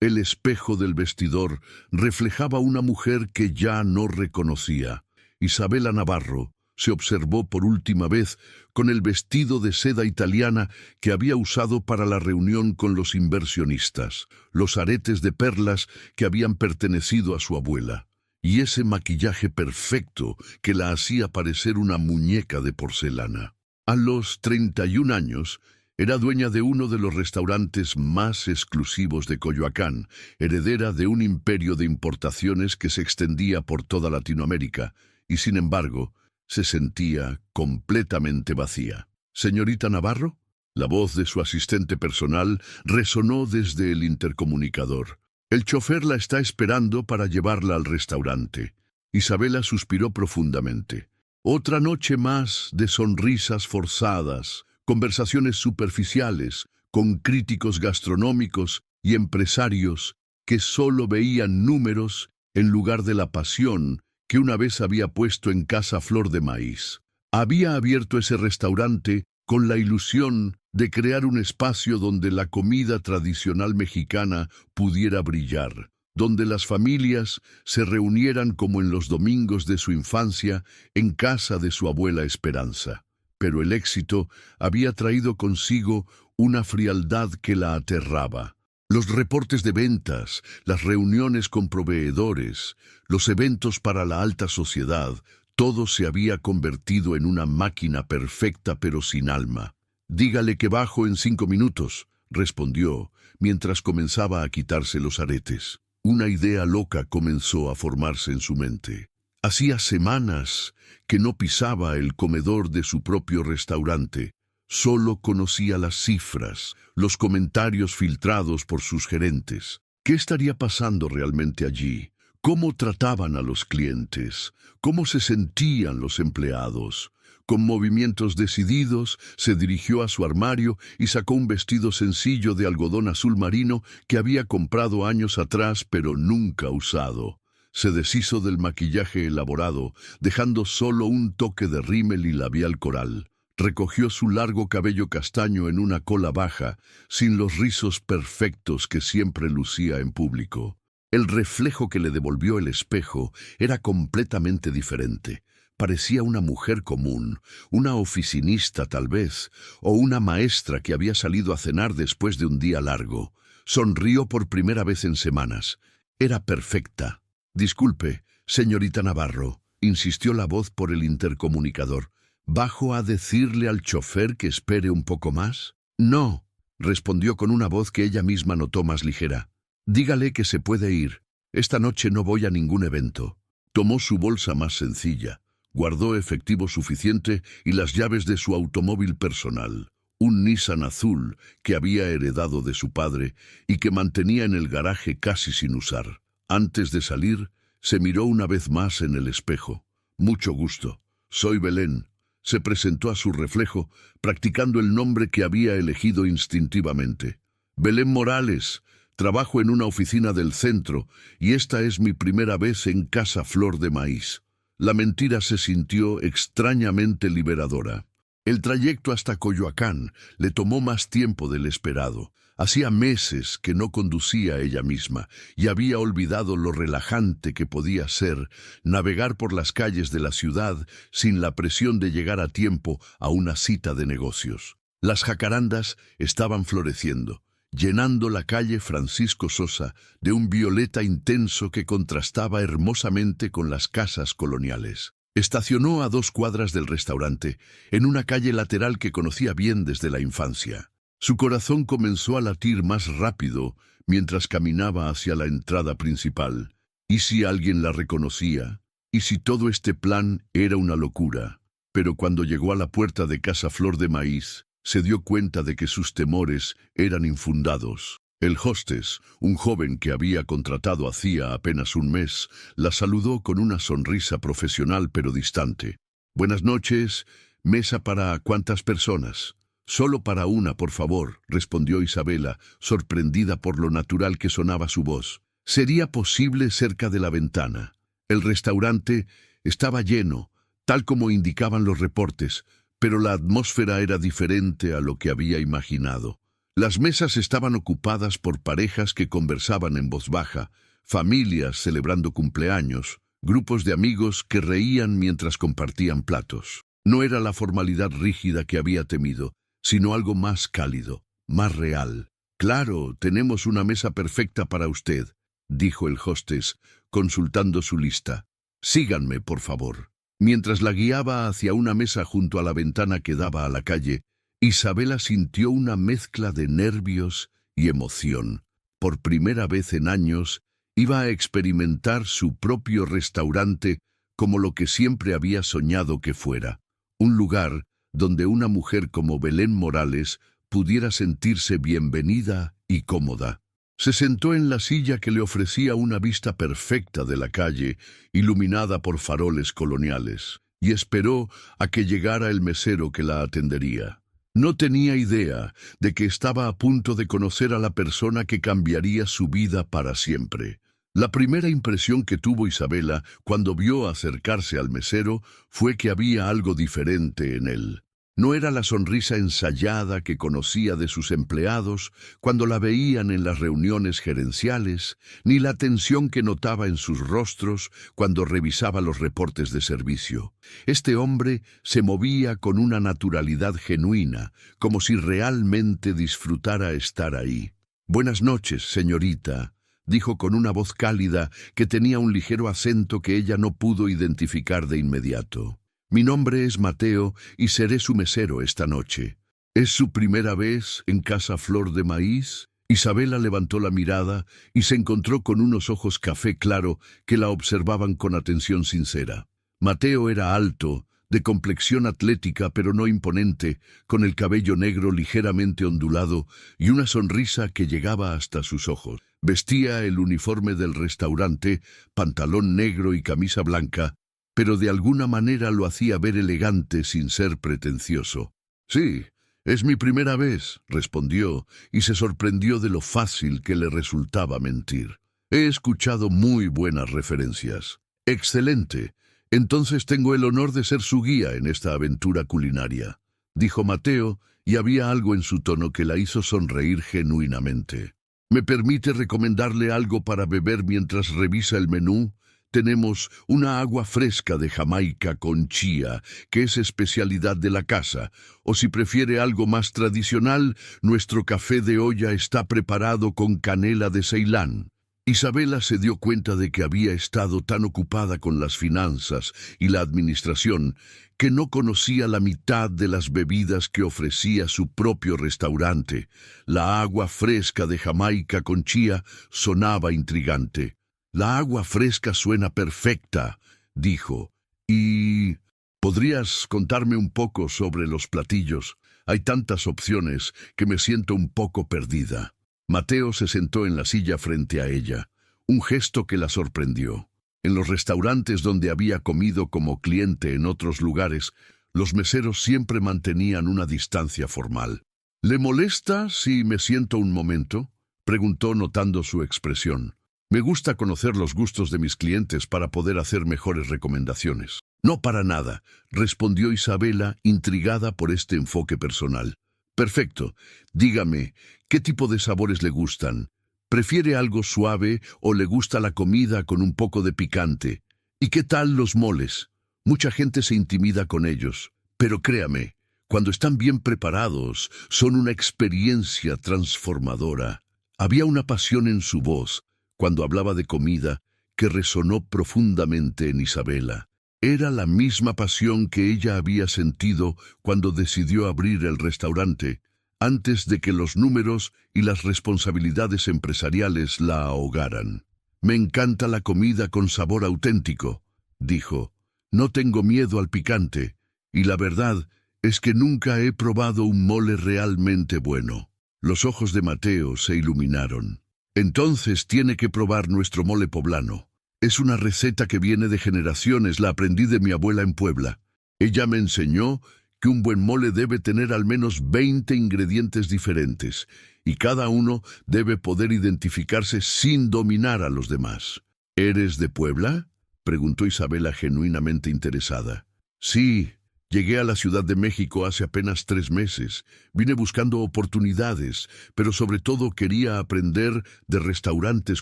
El espejo del vestidor reflejaba una mujer que ya no reconocía. Isabela Navarro se observó por última vez con el vestido de seda italiana que había usado para la reunión con los inversionistas, los aretes de perlas que habían pertenecido a su abuela, y ese maquillaje perfecto que la hacía parecer una muñeca de porcelana. A los 31 años, era dueña de uno de los restaurantes más exclusivos de Coyoacán, heredera de un imperio de importaciones que se extendía por toda Latinoamérica, y sin embargo, se sentía completamente vacía. «¿Señorita Navarro?» La voz de su asistente personal resonó desde el intercomunicador. «El chofer la está esperando para llevarla al restaurante». Isabela suspiró profundamente. Otra noche más de sonrisas forzadas, conversaciones superficiales, con críticos gastronómicos y empresarios que solo veían números en lugar de la pasión que una vez había puesto en Casa Flor de Maíz. Había abierto ese restaurante con la ilusión de crear un espacio donde la comida tradicional mexicana pudiera brillar, donde las familias se reunieran como en los domingos de su infancia en casa de su abuela Esperanza. Pero el éxito había traído consigo una frialdad que la aterraba. Los reportes de ventas, las reuniones con proveedores, los eventos para la alta sociedad, todo se había convertido en una máquina perfecta pero sin alma. «Dígale que bajo en 5 minutos», respondió, mientras comenzaba a quitarse los aretes. Una idea loca comenzó a formarse en su mente. Hacía semanas que no pisaba el comedor de su propio restaurante. Solo conocía las cifras, los comentarios filtrados por sus gerentes. ¿Qué estaría pasando realmente allí? ¿Cómo trataban a los clientes? ¿Cómo se sentían los empleados? Con movimientos decididos, se dirigió a su armario y sacó un vestido sencillo de algodón azul marino que había comprado años atrás pero nunca usado. Se deshizo del maquillaje elaborado, dejando solo un toque de rímel y labial coral. Recogió su largo cabello castaño en una cola baja, sin los rizos perfectos que siempre lucía en público. El reflejo que le devolvió el espejo era completamente diferente. Parecía una mujer común, una oficinista tal vez, o una maestra que había salido a cenar después de un día largo. Sonrió por primera vez en semanas. Era perfecta. «Disculpe, señorita Navarro», insistió la voz por el intercomunicador. «¿Bajo a decirle al chofer que espere un poco más?» «No», respondió con una voz que ella misma notó más ligera. «Dígale que se puede ir. Esta noche no voy a ningún evento». Tomó su bolsa más sencilla, guardó efectivo suficiente y las llaves de su automóvil personal, un Nissan azul que había heredado de su padre y que mantenía en el garaje casi sin usar. Antes de salir, se miró una vez más en el espejo. «Mucho gusto. Soy Belén». Se presentó a su reflejo, practicando el nombre que había elegido instintivamente. «Belén Morales. Trabajo en una oficina del centro y esta es mi primera vez en Casa Flor de Maíz». La mentira se sintió extrañamente liberadora. El trayecto hasta Coyoacán le tomó más tiempo del esperado. Hacía meses que no conducía ella misma y había olvidado lo relajante que podía ser navegar por las calles de la ciudad sin la presión de llegar a tiempo a una cita de negocios. Las jacarandas estaban floreciendo, llenando la calle Francisco Sosa de un violeta intenso que contrastaba hermosamente con las casas coloniales. Estacionó a 2 cuadras del restaurante, en una calle lateral que conocía bien desde la infancia. Su corazón comenzó a latir más rápido mientras caminaba hacia la entrada principal. ¿Y si alguien la reconocía? ¿Y si todo este plan era una locura? Pero cuando llegó a la puerta de Casa Flor de Maíz, se dio cuenta de que sus temores eran infundados. El hostess, un joven que había contratado hacía apenas un mes, la saludó con una sonrisa profesional pero distante. «Buenas noches. ¿Mesa para cuántas personas?» «Solo para una, por favor», respondió Isabela, sorprendida por lo natural que sonaba su voz. «¿Sería posible cerca de la ventana?» El restaurante estaba lleno, tal como indicaban los reportes, pero la atmósfera era diferente a lo que había imaginado. Las mesas estaban ocupadas por parejas que conversaban en voz baja, familias celebrando cumpleaños, grupos de amigos que reían mientras compartían platos. No era la formalidad rígida que había temido, sino algo más cálido, más real. «Claro, tenemos una mesa perfecta para usted», dijo el hostess, consultando su lista. «Síganme, por favor». Mientras la guiaba hacia una mesa junto a la ventana que daba a la calle, Isabela sintió una mezcla de nervios y emoción. Por primera vez en años, iba a experimentar su propio restaurante como lo que siempre había soñado que fuera. Un lugar donde una mujer como Belén Morales pudiera sentirse bienvenida y cómoda. Se sentó en la silla que le ofrecía una vista perfecta de la calle, iluminada por faroles coloniales, y esperó a que llegara el mesero que la atendería. No tenía idea de que estaba a punto de conocer a la persona que cambiaría su vida para siempre. La primera impresión que tuvo Isabela cuando vio acercarse al mesero fue que había algo diferente en él. No era la sonrisa ensayada que conocía de sus empleados cuando la veían en las reuniones gerenciales, ni la tensión que notaba en sus rostros cuando revisaba los reportes de servicio. Este hombre se movía con una naturalidad genuina, como si realmente disfrutara estar ahí. «Buenas noches, señorita», dijo con una voz cálida que tenía un ligero acento que ella no pudo identificar de inmediato. «Mi nombre es Mateo y seré su mesero esta noche». «¿Es su primera vez en Casa Flor de Maíz?» Isabela levantó la mirada y se encontró con unos ojos café claro que la observaban con atención sincera. Mateo era alto, de complexión atlética pero no imponente, con el cabello negro ligeramente ondulado y una sonrisa que llegaba hasta sus ojos. Vestía el uniforme del restaurante, pantalón negro y camisa blanca, pero de alguna manera lo hacía ver elegante sin ser pretencioso. «Sí, es mi primera vez», respondió, y se sorprendió de lo fácil que le resultaba mentir. «He escuchado muy buenas referencias». «Excelente. Entonces tengo el honor de ser su guía en esta aventura culinaria», dijo Mateo, y había algo en su tono que la hizo sonreír genuinamente. «¿Me permite recomendarle algo para beber mientras revisa el menú? Tenemos una agua fresca de Jamaica con chía, que es especialidad de la casa, o si prefiere algo más tradicional, nuestro café de olla está preparado con canela de Ceilán». Isabela se dio cuenta de que había estado tan ocupada con las finanzas y la administración que no conocía la mitad de las bebidas que ofrecía su propio restaurante. La agua fresca de Jamaica con chía sonaba intrigante. «La agua fresca suena perfecta», dijo. «¿Y podrías contarme un poco sobre los platillos? Hay tantas opciones que me siento un poco perdida». Mateo se sentó en la silla frente a ella, un gesto que la sorprendió. En los restaurantes donde había comido como cliente en otros lugares, los meseros siempre mantenían una distancia formal. «¿Le molesta si me siento un momento?», preguntó notando su expresión. «Me gusta conocer los gustos de mis clientes para poder hacer mejores recomendaciones». «No, para nada», respondió Isabela, intrigada por este enfoque personal. «Perfecto. Dígame, ¿qué tipo de sabores le gustan? ¿Prefiere algo suave o le gusta la comida con un poco de picante? ¿Y qué tal los moles? Mucha gente se intimida con ellos, pero créame, cuando están bien preparados, son una experiencia transformadora». Había una pasión en su voz, cuando hablaba de comida, que resonó profundamente en Isabela. Era la misma pasión que ella había sentido cuando decidió abrir el restaurante, antes de que los números y las responsabilidades empresariales la ahogaran. «Me encanta la comida con sabor auténtico», dijo. «No tengo miedo al picante, y la verdad es que nunca he probado un mole realmente bueno». Los ojos de Mateo se iluminaron. «Entonces tiene que probar nuestro mole poblano. Es una receta que viene de generaciones, la aprendí de mi abuela en Puebla. Ella me enseñó que un buen mole debe tener al menos 20 ingredientes diferentes, y cada uno debe poder identificarse sin dominar a los demás». «¿Eres de Puebla?», preguntó Isabela genuinamente interesada. «Sí, Llegué a la Ciudad de México hace apenas 3 meses. Vine buscando oportunidades, pero sobre todo quería aprender de restaurantes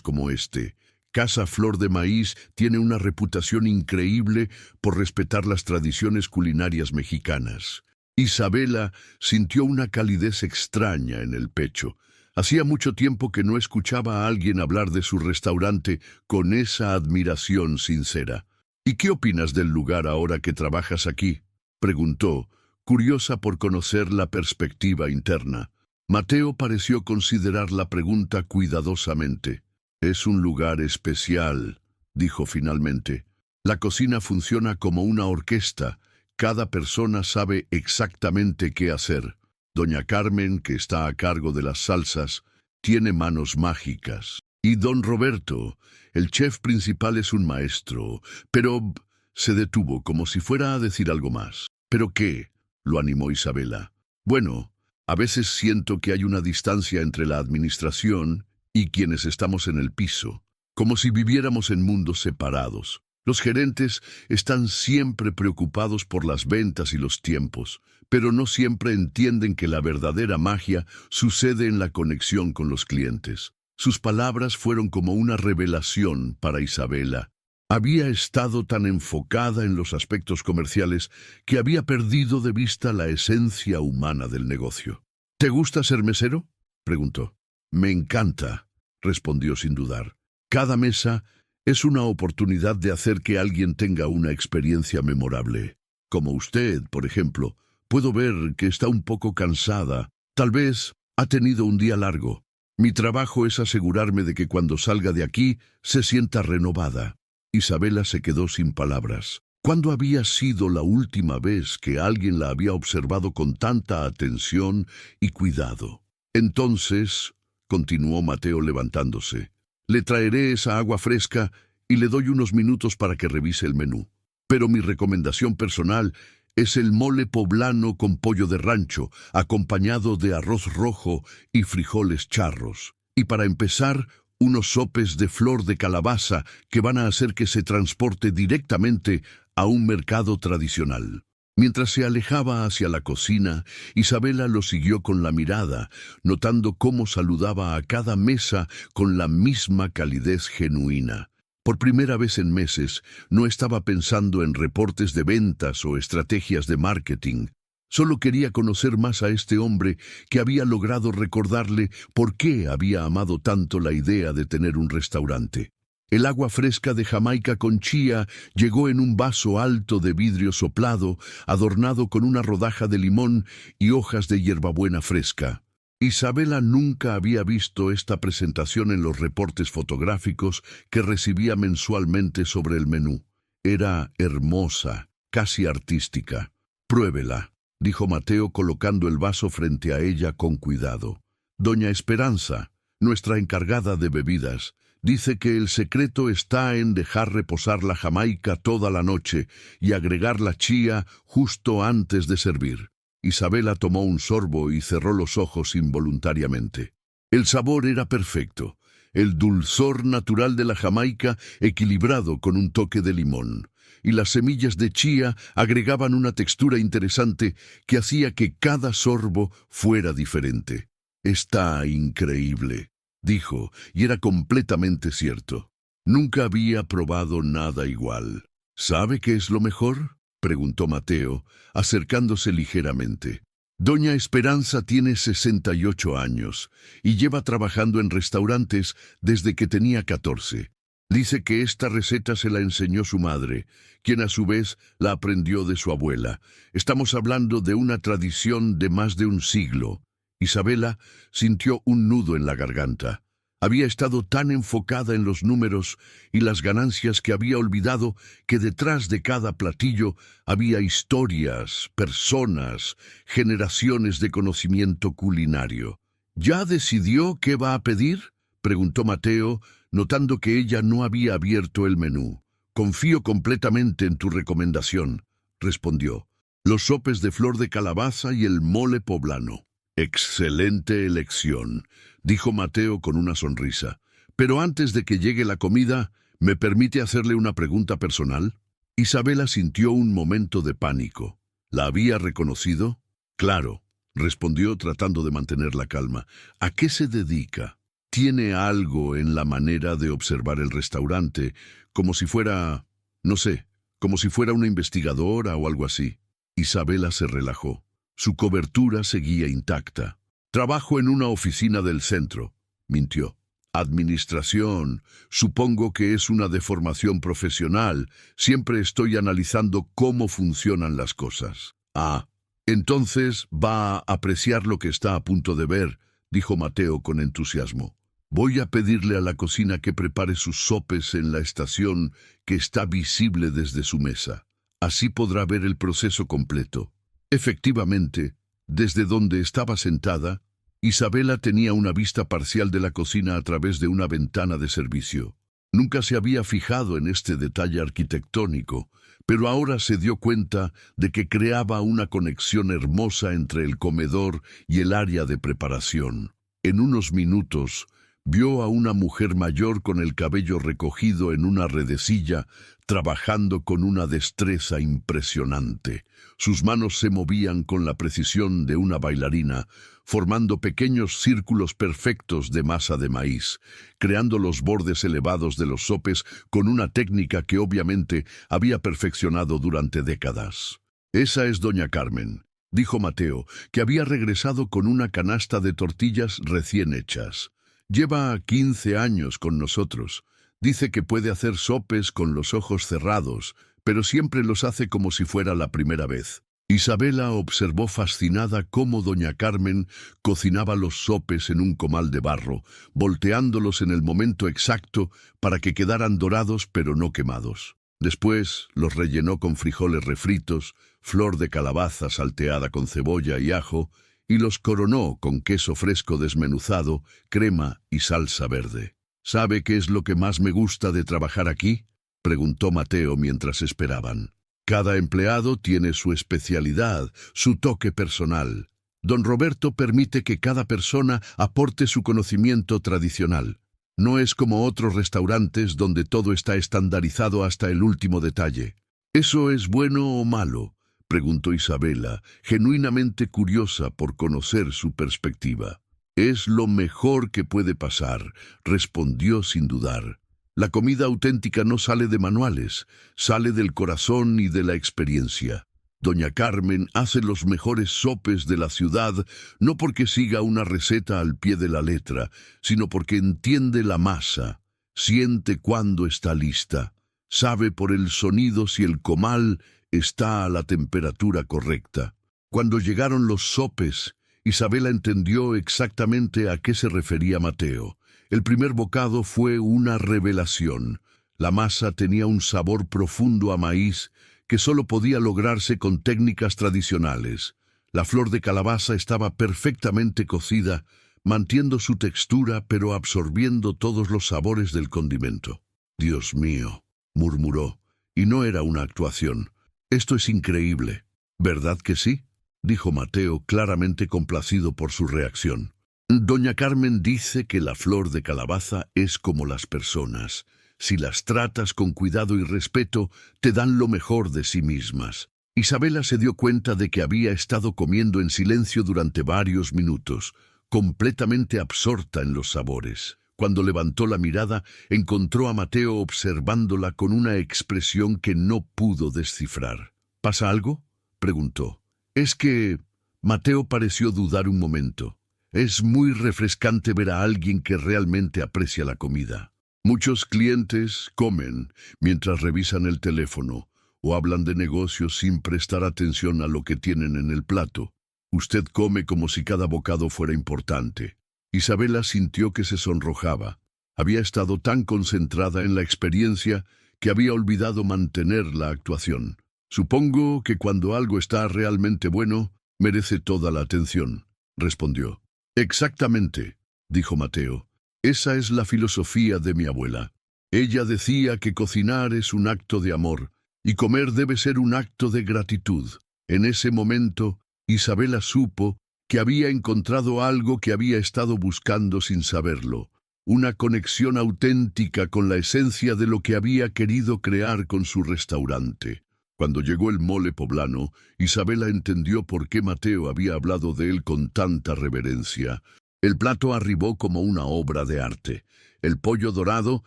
como este. Casa Flor de Maíz tiene una reputación increíble por respetar las tradiciones culinarias mexicanas. Isabela sintió una calidez extraña en el pecho. Hacía mucho tiempo que no escuchaba a alguien hablar de su restaurante con esa admiración sincera. ¿Y qué opinas del lugar ahora que trabajas aquí?, preguntó, curiosa por conocer la perspectiva interna. Mateo pareció considerar la pregunta cuidadosamente. «Es un lugar especial», dijo finalmente. «La cocina funciona como una orquesta. Cada persona sabe exactamente qué hacer. Doña Carmen, que está a cargo de las salsas, tiene manos mágicas. Y don Roberto, el chef principal, es un maestro. Pero…» Se detuvo como si fuera a decir algo más. «¿Pero qué?», lo animó Isabela. «Bueno, a veces siento que hay una distancia entre la administración y quienes estamos en el piso, como si viviéramos en mundos separados. Los gerentes están siempre preocupados por las ventas y los tiempos, pero no siempre entienden que la verdadera magia sucede en la conexión con los clientes». Sus palabras fueron como una revelación para Isabela. Había estado tan enfocada en los aspectos comerciales que había perdido de vista la esencia humana del negocio. «¿Te gusta ser mesero?», preguntó. «Me encanta», respondió sin dudar. «Cada mesa es una oportunidad de hacer que alguien tenga una experiencia memorable. Como usted, por ejemplo. Puedo ver que está un poco cansada. Tal vez ha tenido un día largo. Mi trabajo es asegurarme de que cuando salga de aquí se sienta renovada». Isabela se quedó sin palabras. ¿Cuándo había sido la última vez que alguien la había observado con tanta atención y cuidado? «Entonces», continuó Mateo levantándose, «le traeré esa agua fresca y le doy unos minutos para que revise el menú. Pero mi recomendación personal es el mole poblano con pollo de rancho, acompañado de arroz rojo y frijoles charros. Y para empezar, unos sopes de flor de calabaza que van a hacer que se transporte directamente a un mercado tradicional». Mientras se alejaba hacia la cocina, Isabela lo siguió con la mirada, notando cómo saludaba a cada mesa con la misma calidez genuina. Por primera vez en meses, no estaba pensando en reportes de ventas o estrategias de marketing. Solo quería conocer más a este hombre que había logrado recordarle por qué había amado tanto la idea de tener un restaurante. El agua fresca de Jamaica con chía llegó en un vaso alto de vidrio soplado, adornado con una rodaja de limón y hojas de hierbabuena fresca. Isabela nunca había visto esta presentación en los reportes fotográficos que recibía mensualmente sobre el menú. Era hermosa, casi artística. «Pruébela», dijo Mateo colocando el vaso frente a ella con cuidado. «Doña Esperanza, nuestra encargada de bebidas, dice que el secreto está en dejar reposar la Jamaica toda la noche y agregar la chía justo antes de servir». Isabela tomó un sorbo y cerró los ojos involuntariamente. El sabor era perfecto, el dulzor natural de la Jamaica equilibrado con un toque de limón, y las semillas de chía agregaban una textura interesante que hacía que cada sorbo fuera diferente. «Está increíble», dijo, y era completamente cierto. Nunca había probado nada igual. «¿Sabe qué es lo mejor?», preguntó Mateo, acercándose ligeramente. «Doña Esperanza tiene 68 años y lleva trabajando en restaurantes desde que tenía 14. Dice que esta receta se la enseñó su madre, quien a su vez la aprendió de su abuela. Estamos hablando de una tradición de más de un siglo». Isabela sintió un nudo en la garganta. Había estado tan enfocada en los números y las ganancias que había olvidado que detrás de cada platillo había historias, personas, generaciones de conocimiento culinario. «¿Ya decidió qué va a pedir?», preguntó Mateo, notando que ella no había abierto el menú. «Confío completamente en tu recomendación», respondió. «Los sopes de flor de calabaza y el mole poblano». «Excelente elección», dijo Mateo con una sonrisa. «Pero antes de que llegue la comida, ¿me permite hacerle una pregunta personal?». Isabela sintió un momento de pánico. ¿La había reconocido? Claro, respondió tratando de mantener la calma. ¿A qué se dedica? Tiene algo en la manera de observar el restaurante, como si fuera, no sé, como si fuera una investigadora o algo así. Isabela se relajó. Su cobertura seguía intacta. Trabajo en una oficina del centro, mintió. Administración, supongo que es una deformación profesional. Siempre estoy analizando cómo funcionan las cosas. Ah, entonces va a apreciar lo que está a punto de ver, dijo Mateo con entusiasmo. Voy a pedirle a la cocina que prepare sus sopes en la estación que está visible desde su mesa. Así podrá ver el proceso completo. Efectivamente, desde donde estaba sentada, Isabela tenía una vista parcial de la cocina a través de una ventana de servicio. Nunca se había fijado en este detalle arquitectónico, pero ahora se dio cuenta de que creaba una conexión hermosa entre el comedor y el área de preparación. En unos minutos, vio a una mujer mayor con el cabello recogido en una redecilla, trabajando con una destreza impresionante. Sus manos se movían con la precisión de una bailarina, formando pequeños círculos perfectos de masa de maíz, creando los bordes elevados de los sopes con una técnica que obviamente había perfeccionado durante décadas. Esa es doña Carmen, dijo Mateo, que había regresado con una canasta de tortillas recién hechas. Lleva 15 años con nosotros. Dice que puede hacer sopes con los ojos cerrados, pero siempre los hace como si fuera la primera vez. Isabela observó fascinada cómo doña Carmen cocinaba los sopes en un comal de barro, volteándolos en el momento exacto para que quedaran dorados pero no quemados. Después los rellenó con frijoles refritos, flor de calabaza salteada con cebolla y ajo, y los coronó con queso fresco desmenuzado, crema y salsa verde. ¿Sabe qué es lo que más me gusta de trabajar aquí?, preguntó Mateo mientras esperaban. Cada empleado tiene su especialidad, su toque personal. Don Roberto permite que cada persona aporte su conocimiento tradicional. No es como otros restaurantes donde todo está estandarizado hasta el último detalle. ¿Eso es bueno o malo?, preguntó Isabela, genuinamente curiosa por conocer su perspectiva. Es lo mejor que puede pasar, respondió sin dudar. La comida auténtica no sale de manuales, sale del corazón y de la experiencia. Doña Carmen hace los mejores sopes de la ciudad, no porque siga una receta al pie de la letra, sino porque entiende la masa, siente cuándo está lista, sabe por el sonido si el comal está a la temperatura correcta. Cuando llegaron los sopes, Isabela entendió exactamente a qué se refería Mateo. El primer bocado fue una revelación. La masa tenía un sabor profundo a maíz que solo podía lograrse con técnicas tradicionales. La flor de calabaza estaba perfectamente cocida, manteniendo su textura pero absorbiendo todos los sabores del condimento. «Dios mío», murmuró, y no era una actuación. «Esto es increíble». «¿Verdad que sí?», dijo Mateo, claramente complacido por su reacción. Doña Carmen dice que la flor de calabaza es como las personas. Si las tratas con cuidado y respeto, te dan lo mejor de sí mismas. Isabela se dio cuenta de que había estado comiendo en silencio durante varios minutos, completamente absorta en los sabores. Cuando levantó la mirada, encontró a Mateo observándola con una expresión que no pudo descifrar. «¿Pasa algo?», preguntó. «Es que...» Mateo pareció dudar un momento. «Es muy refrescante ver a alguien que realmente aprecia la comida. Muchos clientes comen mientras revisan el teléfono o hablan de negocios sin prestar atención a lo que tienen en el plato. Usted come como si cada bocado fuera importante». Isabela sintió que se sonrojaba. Había estado tan concentrada en la experiencia que había olvidado mantener la actuación. «Supongo que cuando algo está realmente bueno, merece toda la atención», respondió. «Exactamente», dijo Mateo. «Esa es la filosofía de mi abuela. Ella decía que cocinar es un acto de amor y comer debe ser un acto de gratitud». En ese momento, Isabela supo que había encontrado algo que había estado buscando sin saberlo, una conexión auténtica con la esencia de lo que había querido crear con su restaurante. Cuando llegó el mole poblano, Isabela entendió por qué Mateo había hablado de él con tanta reverencia. El plato arribó como una obra de arte. El pollo dorado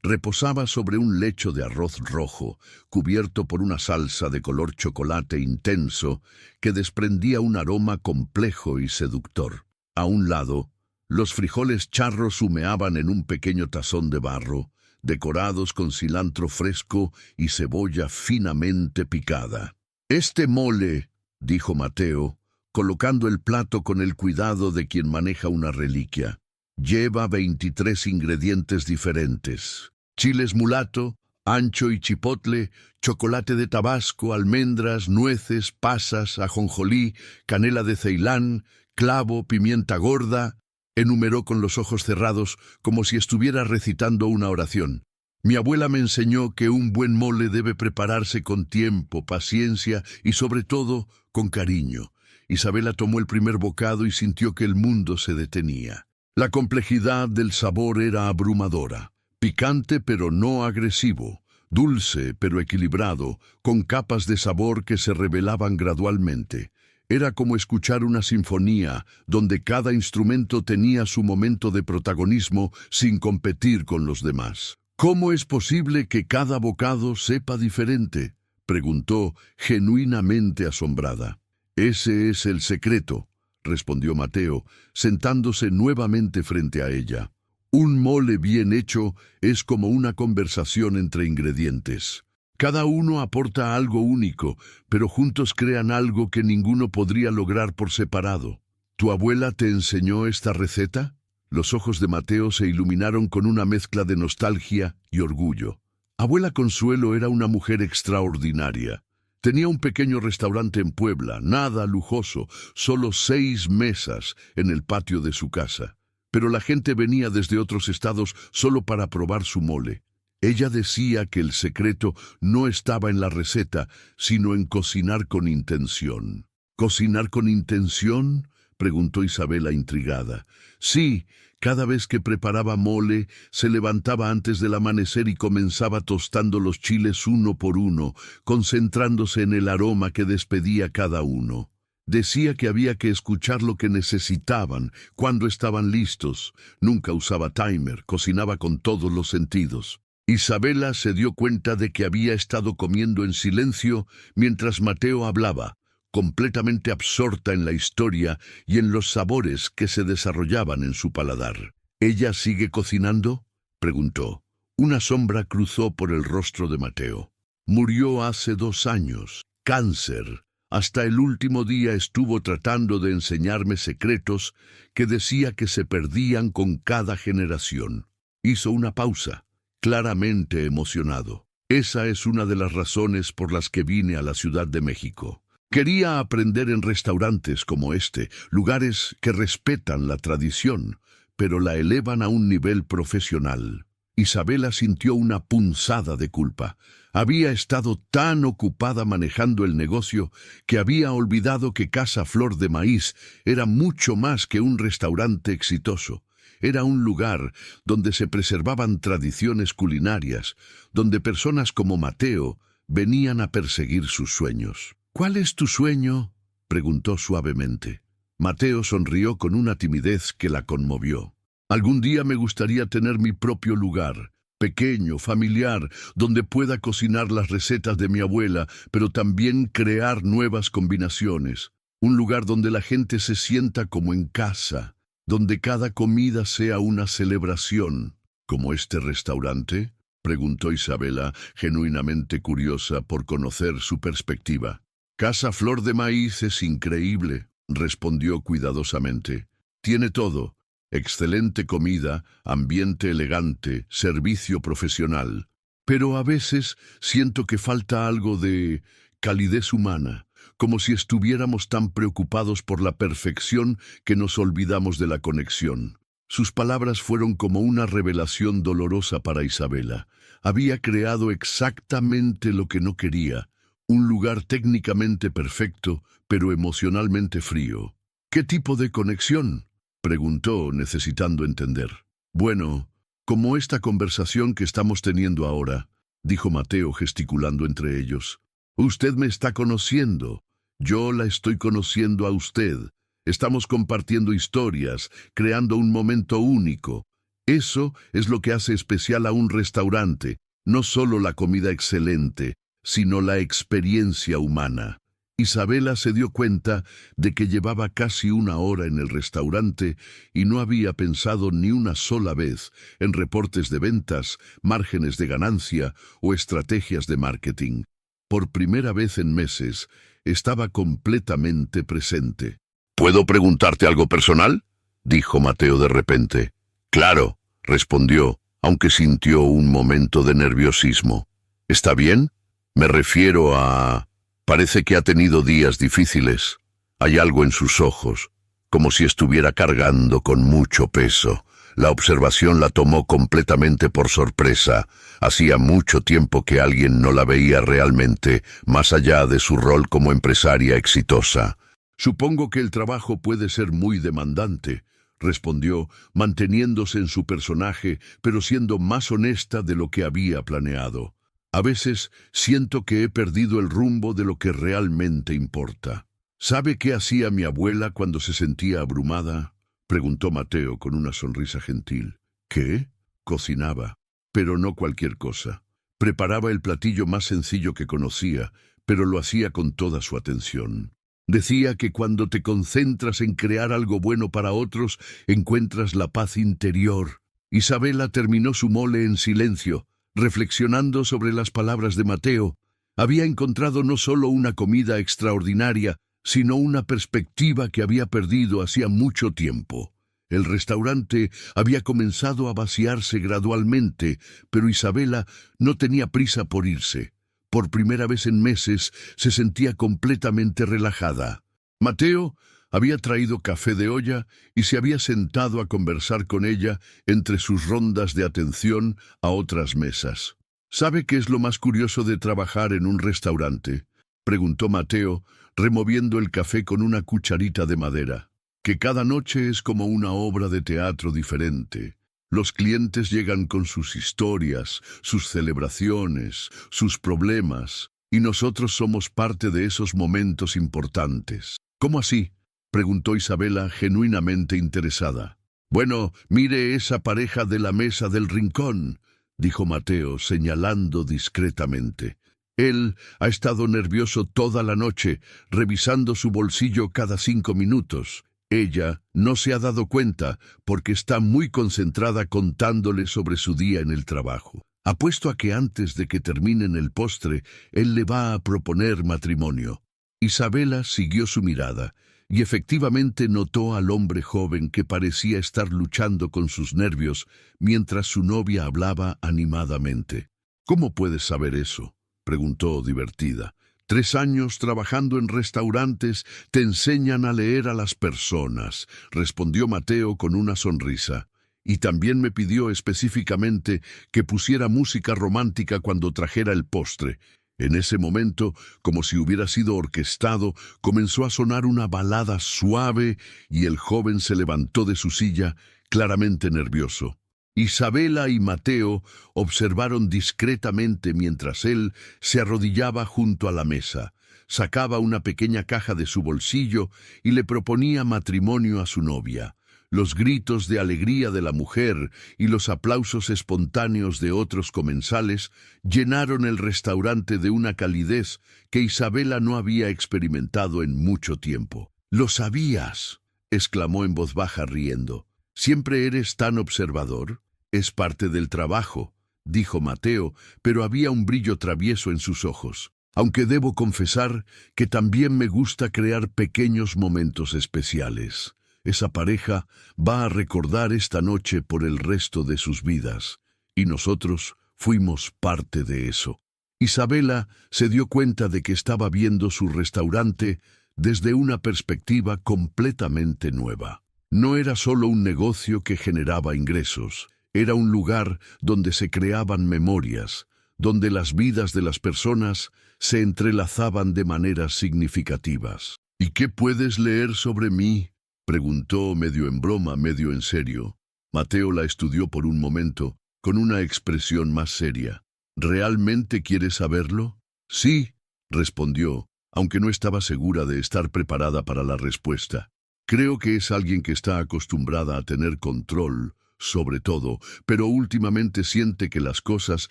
reposaba sobre un lecho de arroz rojo, cubierto por una salsa de color chocolate intenso que desprendía un aroma complejo y seductor. A un lado, los frijoles charros humeaban en un pequeño tazón de barro, decorados con cilantro fresco y cebolla finamente picada. «Este mole», dijo Mateo, colocando el plato con el cuidado de quien maneja una reliquia, «lleva 23 ingredientes diferentes: chiles mulato, ancho y chipotle, chocolate de Tabasco, almendras, nueces, pasas, ajonjolí, canela de Ceilán, clavo, pimienta gorda». Enumeró con los ojos cerrados, como si estuviera recitando una oración. «Mi abuela me enseñó que un buen mole debe prepararse con tiempo, paciencia y, sobre todo, con cariño». Isabela tomó el primer bocado y sintió que el mundo se detenía. La complejidad del sabor era abrumadora. Picante pero no agresivo, dulce pero equilibrado, con capas de sabor que se revelaban gradualmente. Era como escuchar una sinfonía donde cada instrumento tenía su momento de protagonismo sin competir con los demás. «¿Cómo es posible que cada bocado sepa diferente?», preguntó, genuinamente asombrada. «Ese es el secreto», respondió Mateo, sentándose nuevamente frente a ella. «Un mole bien hecho es como una conversación entre ingredientes. Cada uno aporta algo único, pero juntos crean algo que ninguno podría lograr por separado». «¿Tu abuela te enseñó esta receta?». Los ojos de Mateo se iluminaron con una mezcla de nostalgia y orgullo. Abuela Consuelo era una mujer extraordinaria. Tenía un pequeño restaurante en Puebla, nada lujoso, solo 6 mesas en el patio de su casa. Pero la gente venía desde otros estados solo para probar su mole. Ella decía que el secreto no estaba en la receta, sino en cocinar con intención. «¿Cocinar con intención?», preguntó Isabela intrigada. «Sí, cada vez que preparaba mole, se levantaba antes del amanecer y comenzaba tostando los chiles uno por uno, concentrándose en el aroma que despedía cada uno. Decía que había que escuchar lo que necesitaban, cuando estaban listos. Nunca usaba timer, cocinaba con todos los sentidos». Isabela se dio cuenta de que había estado comiendo en silencio mientras Mateo hablaba, completamente absorta en la historia y en los sabores que se desarrollaban en su paladar. «¿Ella sigue cocinando?», preguntó. Una sombra cruzó por el rostro de Mateo. «Murió hace 2 años. Cáncer. Hasta el último día estuvo tratando de enseñarme secretos que decía que se perdían con cada generación». Hizo una pausa, claramente emocionado. «Esa es una de las razones por las que vine a la Ciudad de México. Quería aprender en restaurantes como este, lugares que respetan la tradición, pero la elevan a un nivel profesional». Isabela sintió una punzada de culpa. Había estado tan ocupada manejando el negocio que había olvidado que Casa Flor de Maíz era mucho más que un restaurante exitoso. Era un lugar donde se preservaban tradiciones culinarias, donde personas como Mateo venían a perseguir sus sueños. «¿Cuál es tu sueño?», preguntó suavemente. Mateo sonrió con una timidez que la conmovió. «Algún día me gustaría tener mi propio lugar, pequeño, familiar, donde pueda cocinar las recetas de mi abuela, pero también crear nuevas combinaciones. Un lugar donde la gente se sienta como en casa, donde cada comida sea una celebración». «¿Como este restaurante?», preguntó Isabela, genuinamente curiosa por conocer su perspectiva. «Casa Flor de Maíz es increíble», respondió cuidadosamente. «Tiene todo: excelente comida, ambiente elegante, servicio profesional. Pero a veces siento que falta algo de calidez humana, como si estuviéramos tan preocupados por la perfección que nos olvidamos de la conexión». Sus palabras fueron como una revelación dolorosa para Isabela. Había creado exactamente lo que no quería: un lugar técnicamente perfecto, pero emocionalmente frío. «¿Qué tipo de conexión?», preguntó, necesitando entender. «Bueno, como esta conversación que estamos teniendo ahora», dijo Mateo gesticulando entre ellos. Usted me está conociendo. Yo la estoy conociendo a usted. Estamos compartiendo historias, creando un momento único. Eso es lo que hace especial a un restaurante, no solo la comida excelente, sino la experiencia humana. Isabela se dio cuenta de que llevaba casi una hora en el restaurante y no había pensado ni una sola vez en reportes de ventas, márgenes de ganancia o estrategias de marketing. Por primera vez en meses, estaba completamente presente. ¿Puedo preguntarte algo personal?, dijo Mateo de repente. Claro, respondió, aunque sintió un momento de nerviosismo. ¿Está bien? Me refiero a... Parece que ha tenido días difíciles. Hay algo en sus ojos, como si estuviera cargando con mucho peso. La observación la tomó completamente por sorpresa. Hacía mucho tiempo que alguien no la veía realmente, más allá de su rol como empresaria exitosa. Supongo que el trabajo puede ser muy demandante, respondió, manteniéndose en su personaje, pero siendo más honesta de lo que había planeado. A veces siento que he perdido el rumbo de lo que realmente importa. ¿Sabe qué hacía mi abuela cuando se sentía abrumada?, preguntó Mateo con una sonrisa gentil. ¿Qué? Cocinaba, pero no cualquier cosa. Preparaba el platillo más sencillo que conocía, pero lo hacía con toda su atención. Decía que cuando te concentras en crear algo bueno para otros, encuentras la paz interior. Isabela terminó su mole en silencio, reflexionando sobre las palabras de Mateo. Había encontrado no solo una comida extraordinaria, sino una perspectiva que había perdido hacía mucho tiempo. El restaurante había comenzado a vaciarse gradualmente, pero Isabela no tenía prisa por irse. Por primera vez en meses se sentía completamente relajada. Mateo había traído café de olla y se había sentado a conversar con ella entre sus rondas de atención a otras mesas. ¿Sabe qué es lo más curioso de trabajar en un restaurante?, preguntó Mateo, removiendo el café con una cucharita de madera. Que cada noche es como una obra de teatro diferente. Los clientes llegan con sus historias, sus celebraciones, sus problemas, y nosotros somos parte de esos momentos importantes. ¿Cómo así?, preguntó Isabela, genuinamente interesada. Bueno, mire esa pareja de la mesa del rincón, dijo Mateo, señalando discretamente. Él ha estado nervioso toda la noche, revisando su bolsillo cada 5 minutos. Ella no se ha dado cuenta porque está muy concentrada contándole sobre su día en el trabajo. Apuesto a que antes de que terminen el postre, él le va a proponer matrimonio. Isabela siguió su mirada y efectivamente notó al hombre joven que parecía estar luchando con sus nervios mientras su novia hablaba animadamente. ¿Cómo puedes saber eso?, preguntó divertida. 3 años trabajando en restaurantes te enseñan a leer a las personas, respondió Mateo con una sonrisa. Y también me pidió específicamente que pusiera música romántica cuando trajera el postre. En ese momento, como si hubiera sido orquestado, comenzó a sonar una balada suave y el joven se levantó de su silla, claramente nervioso. Isabela y Mateo observaron discretamente mientras él se arrodillaba junto a la mesa, sacaba una pequeña caja de su bolsillo y le proponía matrimonio a su novia. Los gritos de alegría de la mujer y los aplausos espontáneos de otros comensales llenaron el restaurante de una calidez que Isabela no había experimentado en mucho tiempo. «¡Lo sabías!», exclamó en voz baja riendo. «¿Siempre eres tan observador?». «Es parte del trabajo», dijo Mateo, pero había un brillo travieso en sus ojos. «Aunque debo confesar que también me gusta crear pequeños momentos especiales. Esa pareja va a recordar esta noche por el resto de sus vidas, y nosotros fuimos parte de eso». Isabela se dio cuenta de que estaba viendo su restaurante desde una perspectiva completamente nueva. No era solo un negocio que generaba ingresos. Era un lugar donde se creaban memorias, donde las vidas de las personas se entrelazaban de maneras significativas. «¿Y qué puedes leer sobre mí?», preguntó medio en broma, medio en serio. Mateo la estudió por un momento, con una expresión más seria. «¿Realmente quieres saberlo?». «Sí», respondió, aunque no estaba segura de estar preparada para la respuesta. Creo que es alguien que está acostumbrada a tener control sobre todo, pero últimamente siente que las cosas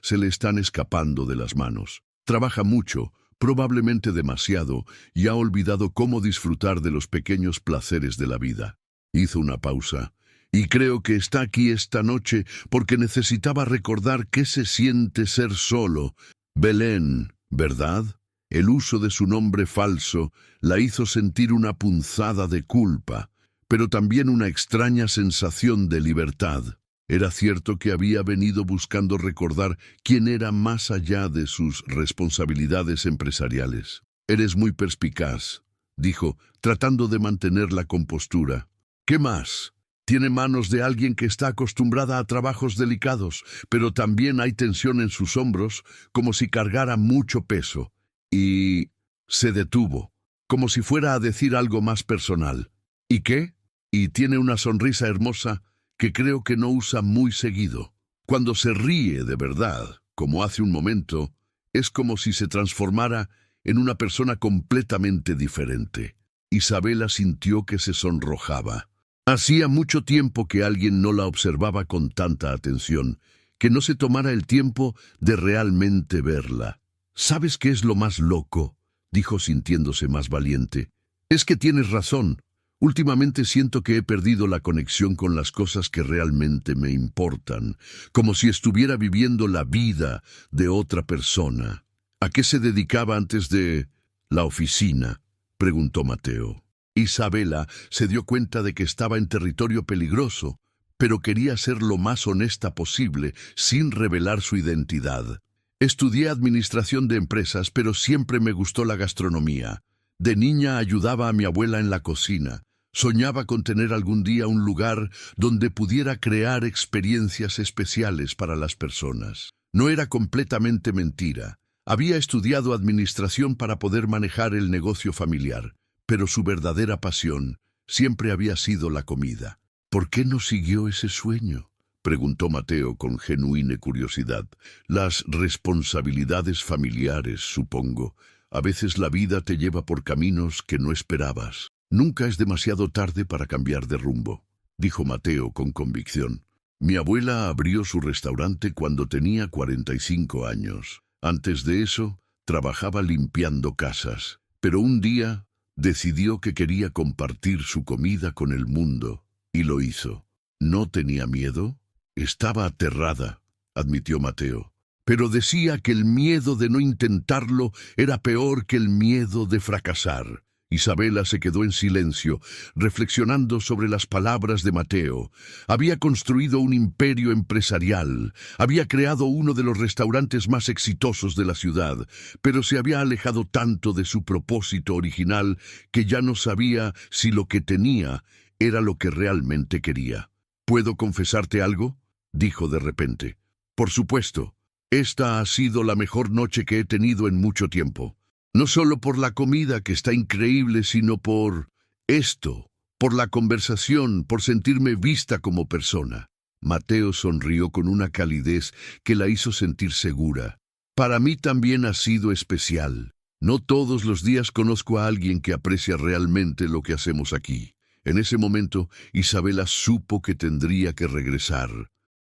se le están escapando de las manos. Trabaja mucho, probablemente demasiado, y ha olvidado cómo disfrutar de los pequeños placeres de la vida. Hizo una pausa. Y creo que está aquí esta noche porque necesitaba recordar qué se siente ser solo. Belén, ¿verdad? El uso de su nombre falso la hizo sentir una punzada de culpa, pero también una extraña sensación de libertad. Era cierto que había venido buscando recordar quién era más allá de sus responsabilidades empresariales. «Eres muy perspicaz», dijo, tratando de mantener la compostura. «¿Qué más? Tiene manos de alguien que está acostumbrada a trabajos delicados, pero también hay tensión en sus hombros, como si cargara mucho peso». Y se detuvo, como si fuera a decir algo más personal. «¿Y qué?» Y tiene una sonrisa hermosa que creo que no usa muy seguido. Cuando se ríe de verdad, como hace un momento, es como si se transformara en una persona completamente diferente. Isabela sintió que se sonrojaba. Hacía mucho tiempo que alguien no la observaba con tanta atención, que no se tomara el tiempo de realmente verla. «¿Sabes qué es lo más loco?», dijo sintiéndose más valiente. «Es que tienes razón. Últimamente siento que he perdido la conexión con las cosas que realmente me importan, como si estuviera viviendo la vida de otra persona». «¿A qué se dedicaba antes de la oficina?», preguntó Mateo. Isabela se dio cuenta de que estaba en territorio peligroso, pero quería ser lo más honesta posible, sin revelar su identidad. «Estudié administración de empresas, pero siempre me gustó la gastronomía. De niña ayudaba a mi abuela en la cocina. Soñaba con tener algún día un lugar donde pudiera crear experiencias especiales para las personas». No era completamente mentira. Había estudiado administración para poder manejar el negocio familiar, pero su verdadera pasión siempre había sido la comida. «¿Por qué no siguió ese sueño?», preguntó Mateo con genuina curiosidad. «Las responsabilidades familiares, supongo. A veces la vida te lleva por caminos que no esperabas». «Nunca es demasiado tarde para cambiar de rumbo», dijo Mateo con convicción. «Mi abuela abrió su restaurante cuando tenía 45 años. Antes de eso, trabajaba limpiando casas. Pero un día decidió que quería compartir su comida con el mundo, y lo hizo». «¿No tenía miedo?». «Estaba aterrada», admitió Mateo. «Pero decía que el miedo de no intentarlo era peor que el miedo de fracasar». Isabela se quedó en silencio, reflexionando sobre las palabras de Mateo. Había construido un imperio empresarial, había creado uno de los restaurantes más exitosos de la ciudad, pero se había alejado tanto de su propósito original que ya no sabía si lo que tenía era lo que realmente quería. «¿Puedo confesarte algo?», dijo de repente. «Por supuesto, esta ha sido la mejor noche que he tenido en mucho tiempo. No solo por la comida, que está increíble, sino por esto, por la conversación, por sentirme vista como persona». Mateo sonrió con una calidez que la hizo sentir segura. «Para mí también ha sido especial. No todos los días conozco a alguien que aprecia realmente lo que hacemos aquí». En ese momento, Isabela supo que tendría que regresar.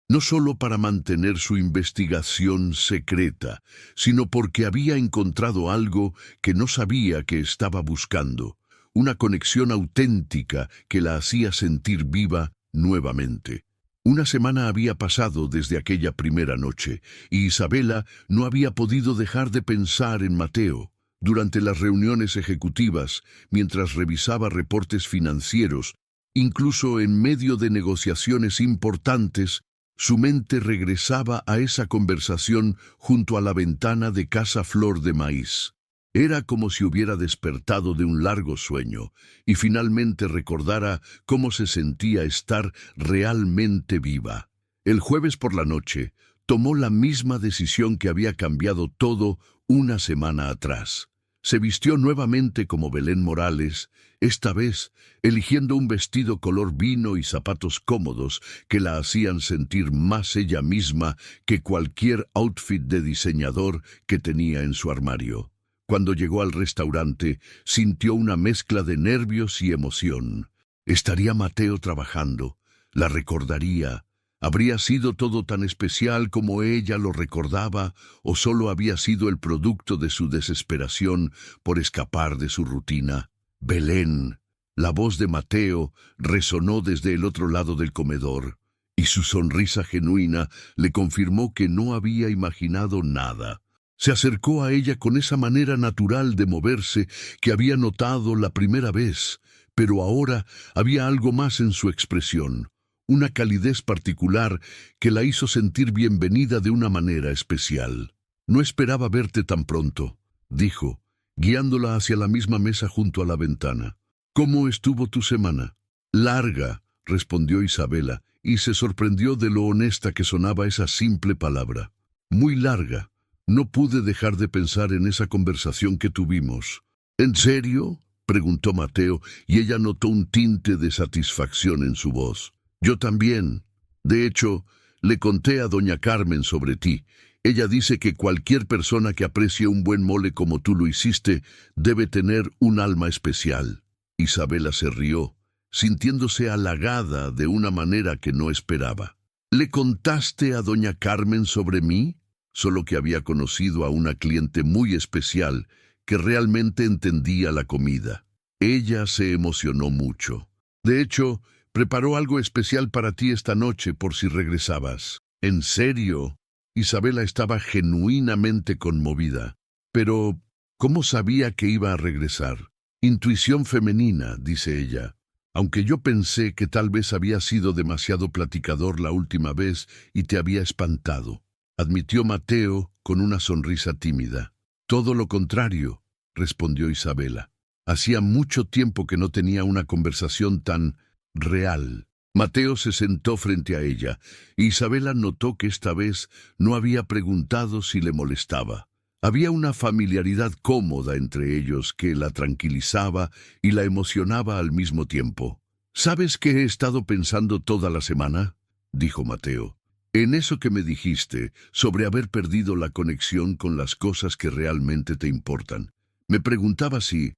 No solo para mantener su investigación secreta, sino porque había encontrado algo que no sabía que estaba buscando, una conexión auténtica que la hacía sentir viva nuevamente. Una semana había pasado desde aquella primera noche, y Isabela no había podido dejar de pensar en Mateo. Durante las reuniones ejecutivas, mientras revisaba reportes financieros, incluso en medio de negociaciones importantes, su mente regresaba a esa conversación junto a la ventana de Casa Flor de Maíz. Era como si hubiera despertado de un largo sueño y finalmente recordara cómo se sentía estar realmente viva. El jueves por la noche, tomó la misma decisión que había cambiado todo una semana atrás. Se vistió nuevamente como Belén Morales, esta vez eligiendo un vestido color vino y zapatos cómodos que la hacían sentir más ella misma que cualquier outfit de diseñador que tenía en su armario. Cuando llegó al restaurante, sintió una mezcla de nervios y emoción. ¿Estaría Mateo trabajando? ¿La recordaría? ¿Habría sido todo tan especial como ella lo recordaba, o solo había sido el producto de su desesperación por escapar de su rutina? Belén. La voz de Mateo resonó desde el otro lado del comedor, y su sonrisa genuina le confirmó que no había imaginado nada. Se acercó a ella con esa manera natural de moverse que había notado la primera vez, pero ahora había algo más en su expresión, una calidez particular que la hizo sentir bienvenida de una manera especial. «No esperaba verte tan pronto», dijo, guiándola hacia la misma mesa junto a la ventana. «¿Cómo estuvo tu semana?» «Larga», respondió Isabela, y se sorprendió de lo honesta que sonaba esa simple palabra. «Muy larga». No pude dejar de pensar en esa conversación que tuvimos. «¿En serio?», preguntó Mateo, y ella notó un tinte de satisfacción en su voz. «Yo también. De hecho, le conté a doña Carmen sobre ti. Ella dice que cualquier persona que aprecie un buen mole como tú lo hiciste debe tener un alma especial». Isabela se rió, sintiéndose halagada de una manera que no esperaba. «¿Le contaste a doña Carmen sobre mí?» Solo que había conocido a una cliente muy especial que realmente entendía la comida. Ella se emocionó mucho. «De hecho, preparó algo especial para ti esta noche por si regresabas». «¿En serio?» Isabela estaba genuinamente conmovida. «Pero, ¿cómo sabía que iba a regresar?» «Intuición femenina», dice ella. «Aunque yo pensé que tal vez había sido demasiado platicador la última vez y te había espantado», admitió Mateo con una sonrisa tímida. «Todo lo contrario», respondió Isabela. Hacía mucho tiempo que no tenía una conversación tan real. Mateo se sentó frente a ella, y Isabela notó que esta vez no había preguntado si le molestaba. Había una familiaridad cómoda entre ellos que la tranquilizaba y la emocionaba al mismo tiempo. «¿Sabes qué he estado pensando toda la semana?», dijo Mateo. «En eso que me dijiste sobre haber perdido la conexión con las cosas que realmente te importan. Me preguntaba si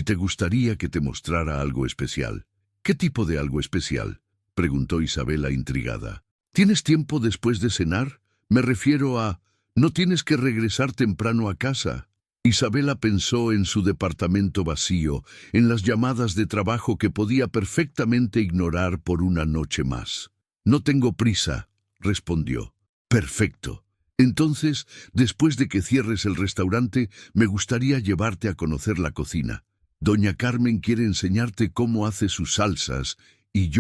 te gustaría que te mostrara algo especial». «¿Qué tipo de algo especial?», preguntó Isabela intrigada. «¿Tienes tiempo después de cenar? Me refiero a, ¿no tienes que regresar temprano a casa?» Isabela pensó en su departamento vacío, en las llamadas de trabajo que podía perfectamente ignorar por una noche más. «No tengo prisa», respondió. «Perfecto. Entonces, después de que cierres el restaurante, me gustaría llevarte a conocer la cocina. Doña Carmen quiere enseñarte cómo hace sus salsas, y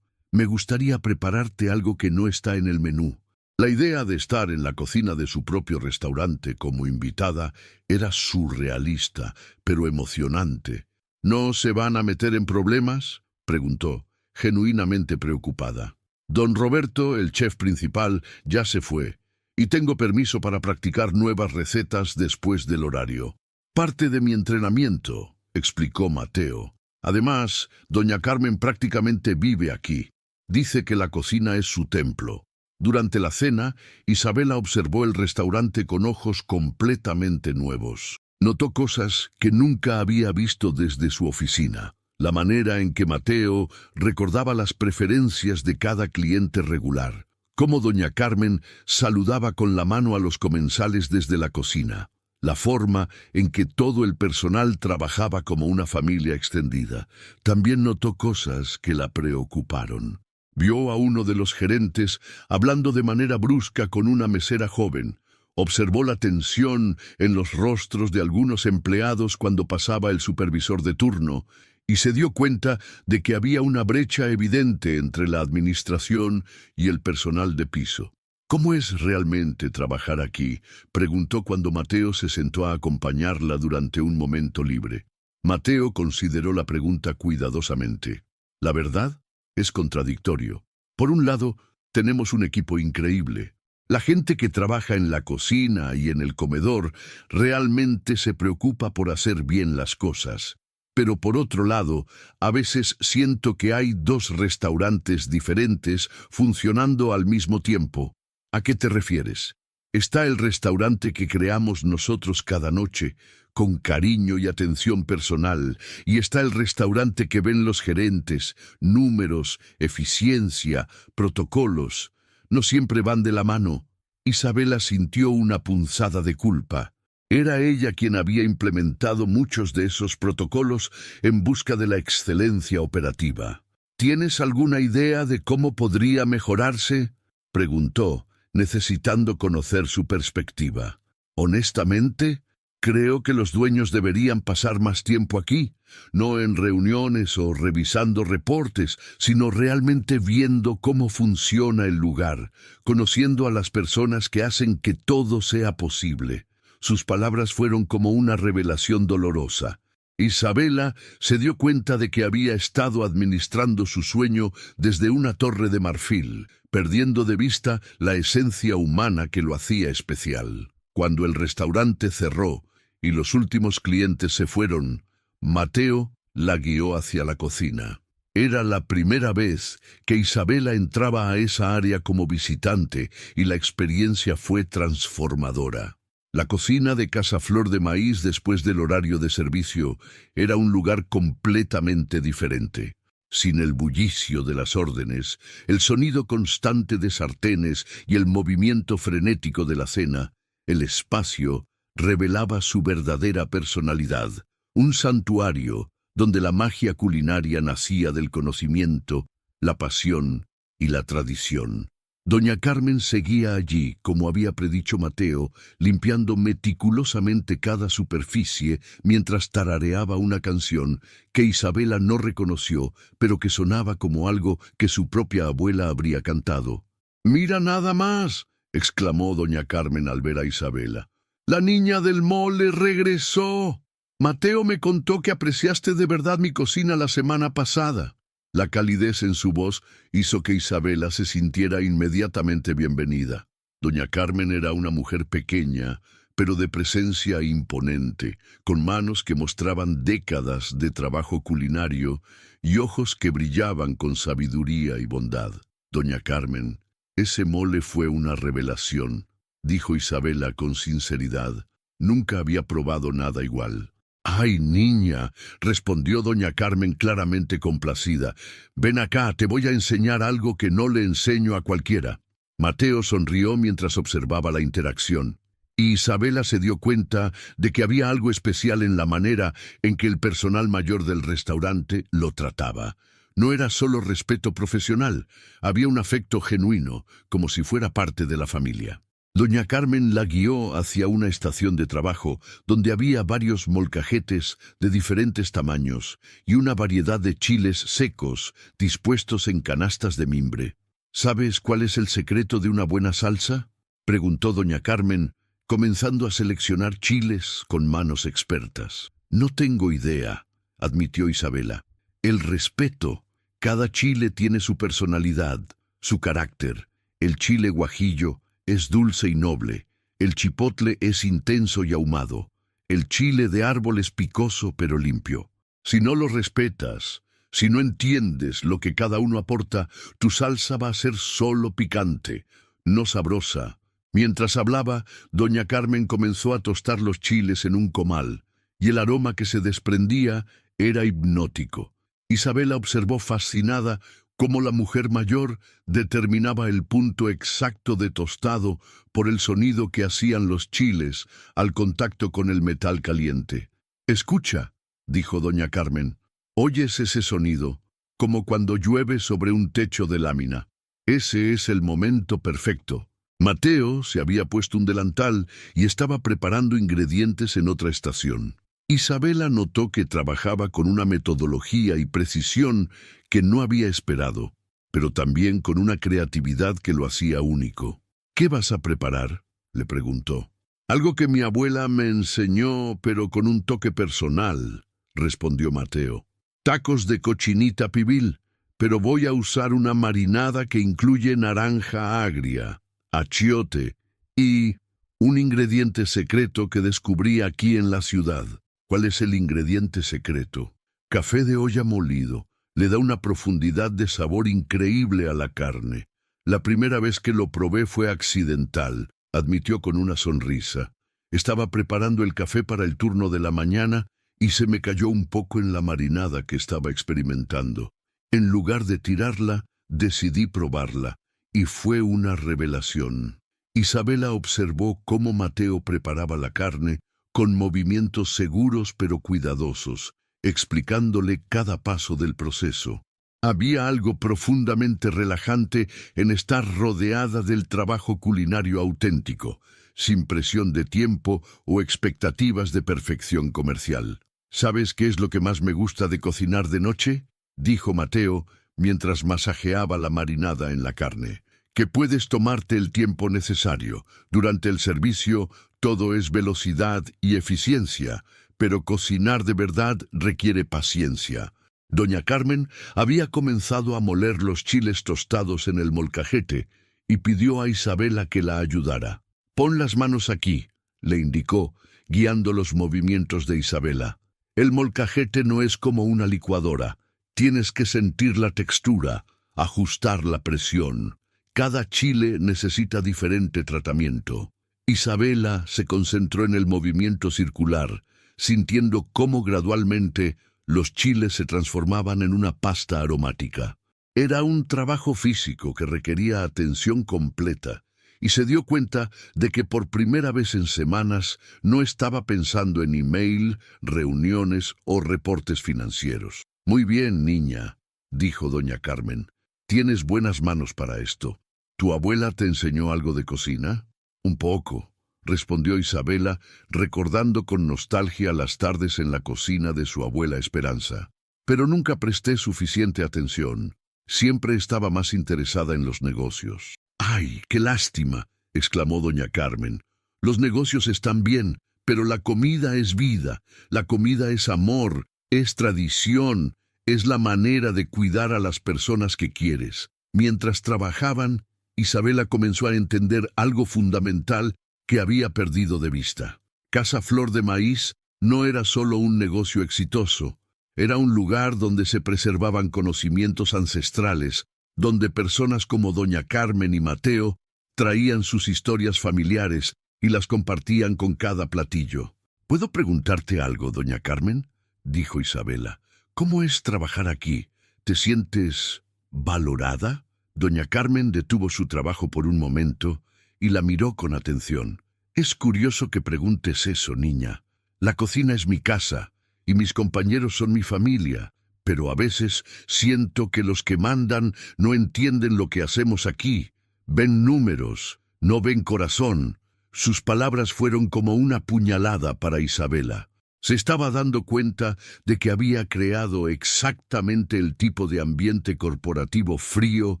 me gustaría prepararte algo que no está en el menú». La idea de estar en la cocina de su propio restaurante como invitada era surrealista, pero emocionante. «¿No se van a meter en problemas?», preguntó, genuinamente preocupada. «Don Roberto, el chef principal, ya se fue, y tengo permiso para practicar nuevas recetas después del horario. Parte de mi entrenamiento», explicó Mateo. «Además, doña Carmen prácticamente vive aquí. Dice que la cocina es su templo». Durante la cena, Isabela observó el restaurante con ojos completamente nuevos. Notó cosas que nunca había visto desde su oficina. La manera en que Mateo recordaba las preferencias de cada cliente regular. Cómo doña Carmen saludaba con la mano a los comensales desde la cocina. La forma en que todo el personal trabajaba como una familia extendida. También notó cosas que la preocuparon. Vio a uno de los gerentes hablando de manera brusca con una mesera joven. Observó la tensión en los rostros de algunos empleados cuando pasaba el supervisor de turno y se dio cuenta de que había una brecha evidente entre la administración y el personal de piso. «¿Cómo es realmente trabajar aquí?», preguntó cuando Mateo se sentó a acompañarla durante un momento libre. Mateo consideró la pregunta cuidadosamente. «La verdad, es contradictorio. Por un lado, tenemos un equipo increíble. La gente que trabaja en la cocina y en el comedor realmente se preocupa por hacer bien las cosas. Pero por otro lado, a veces siento que hay dos restaurantes diferentes funcionando al mismo tiempo». «¿A qué te refieres?». Está el restaurante que creamos nosotros cada noche, con cariño y atención personal, y está el restaurante que ven los gerentes, números, eficiencia, protocolos. No siempre van de la mano. Isabela sintió una punzada de culpa. Era ella quien había implementado muchos de esos protocolos en busca de la excelencia operativa. ¿Tienes alguna idea de cómo podría mejorarse?, preguntó, necesitando conocer su perspectiva. Honestamente, creo que los dueños deberían pasar más tiempo aquí, no en reuniones o revisando reportes, sino realmente viendo cómo funciona el lugar, conociendo a las personas que hacen que todo sea posible. Sus palabras fueron como una revelación dolorosa. Isabela se dio cuenta de que había estado administrando su sueño desde una torre de marfil, perdiendo de vista la esencia humana que lo hacía especial. Cuando el restaurante cerró y los últimos clientes se fueron, Mateo la guió hacia la cocina. Era la primera vez que Isabela entraba a esa área como visitante y la experiencia fue transformadora. La cocina de Casa Flor de Maíz después del horario de servicio era un lugar completamente diferente. Sin el bullicio de las órdenes, el sonido constante de sartenes y el movimiento frenético de la cena, el espacio revelaba su verdadera personalidad. Un santuario donde la magia culinaria nacía del conocimiento, la pasión y la tradición. Doña Carmen seguía allí, como había predicho Mateo, limpiando meticulosamente cada superficie mientras tarareaba una canción que Isabela no reconoció, pero que sonaba como algo que su propia abuela habría cantado. «¡Mira nada más!», exclamó doña Carmen al ver a Isabela. «¡La niña del mole regresó! Mateo me contó que apreciaste de verdad mi cocina la semana pasada». La calidez en su voz hizo que Isabela se sintiera inmediatamente bienvenida. Doña Carmen era una mujer pequeña, pero de presencia imponente, con manos que mostraban décadas de trabajo culinario y ojos que brillaban con sabiduría y bondad. «Doña Carmen, ese mole fue una revelación», dijo Isabela con sinceridad. «Nunca había probado nada igual». «¡Ay, niña!», respondió doña Carmen claramente complacida. «Ven acá, te voy a enseñar algo que no le enseño a cualquiera». Mateo sonrió mientras observaba la interacción, y Isabela se dio cuenta de que había algo especial en la manera en que el personal mayor del restaurante lo trataba. No era solo respeto profesional, había un afecto genuino, como si fuera parte de la familia. Doña Carmen la guió hacia una estación de trabajo donde había varios molcajetes de diferentes tamaños y una variedad de chiles secos dispuestos en canastas de mimbre. «¿Sabes cuál es el secreto de una buena salsa?», preguntó doña Carmen, comenzando a seleccionar chiles con manos expertas. «No tengo idea», admitió Isabela. «El respeto. Cada chile tiene su personalidad, su carácter. El chile guajillo es dulce y noble, el chipotle es intenso y ahumado, el chile de árbol es picoso pero limpio. Si no lo respetas, si no entiendes lo que cada uno aporta, tu salsa va a ser solo picante, no sabrosa». Mientras hablaba, doña Carmen comenzó a tostar los chiles en un comal, y el aroma que se desprendía era hipnótico. Isabela observó fascinada cómo la mujer mayor determinaba el punto exacto de tostado por el sonido que hacían los chiles al contacto con el metal caliente. «Escucha», dijo doña Carmen, «¿oyes ese sonido? Como cuando llueve sobre un techo de lámina. Ese es el momento perfecto». Mateo se había puesto un delantal y estaba preparando ingredientes en otra estación. Isabela notó que trabajaba con una metodología y precisión que no había esperado, pero también con una creatividad que lo hacía único. «¿Qué vas a preparar?», le preguntó. «Algo que mi abuela me enseñó, pero con un toque personal», respondió Mateo. «Tacos de cochinita pibil, pero voy a usar una marinada que incluye naranja agria, achiote y un ingrediente secreto que descubrí aquí en la ciudad». «¿Cuál es el ingrediente secreto?». «Café de olla molido. Le da una profundidad de sabor increíble a la carne. La primera vez que lo probé fue accidental, admitió con una sonrisa. Estaba preparando el café para el turno de la mañana y se me cayó un poco en la marinada que estaba experimentando. En lugar de tirarla, decidí probarla, y fue una revelación. Isabela observó cómo Mateo preparaba la carne, con movimientos seguros pero cuidadosos, explicándole cada paso del proceso. Había algo profundamente relajante en estar rodeada del trabajo culinario auténtico, sin presión de tiempo o expectativas de perfección comercial. ¿Sabes qué es lo que más me gusta de cocinar de noche?, dijo Mateo mientras masajeaba la marinada en la carne. Que puedes tomarte el tiempo necesario. Durante el servicio todo es velocidad y eficiencia, pero cocinar de verdad requiere paciencia. Doña Carmen había comenzado a moler los chiles tostados en el molcajete y pidió a Isabela que la ayudara. «Pon las manos aquí», le indicó, guiando los movimientos de Isabela. «El molcajete no es como una licuadora. Tienes que sentir la textura, ajustar la presión. Cada chile necesita diferente tratamiento». Isabela se concentró en el movimiento circular, sintiendo cómo gradualmente los chiles se transformaban en una pasta aromática. Era un trabajo físico que requería atención completa, y se dio cuenta de que por primera vez en semanas no estaba pensando en email, reuniones o reportes financieros. «Muy bien, niña», dijo doña Carmen. «Tienes buenas manos para esto. ¿Tu abuela te enseñó algo de cocina?» «Un poco», respondió Isabela, recordando con nostalgia las tardes en la cocina de su abuela Esperanza. «Pero nunca presté suficiente atención. Siempre estaba más interesada en los negocios». «¡Ay, qué lástima!», exclamó doña Carmen. «Los negocios están bien, pero la comida es vida, la comida es amor, es tradición, es la manera de cuidar a las personas que quieres». Mientras trabajaban, Isabela comenzó a entender algo fundamental que había perdido de vista. Casa Flor de Maíz no era solo un negocio exitoso, era un lugar donde se preservaban conocimientos ancestrales, donde personas como doña Carmen y Mateo traían sus historias familiares y las compartían con cada platillo. «¿Puedo preguntarte algo, doña Carmen?», dijo Isabela. «¿Cómo es trabajar aquí? ¿Te sientes valorada?». Doña Carmen detuvo su trabajo por un momento y la miró con atención. «Es curioso que preguntes eso, niña. La cocina es mi casa y mis compañeros son mi familia, pero a veces siento que los que mandan no entienden lo que hacemos aquí. Ven números, no ven corazón». Sus palabras fueron como una puñalada para Isabela. Se estaba dando cuenta de que había creado exactamente el tipo de ambiente corporativo frío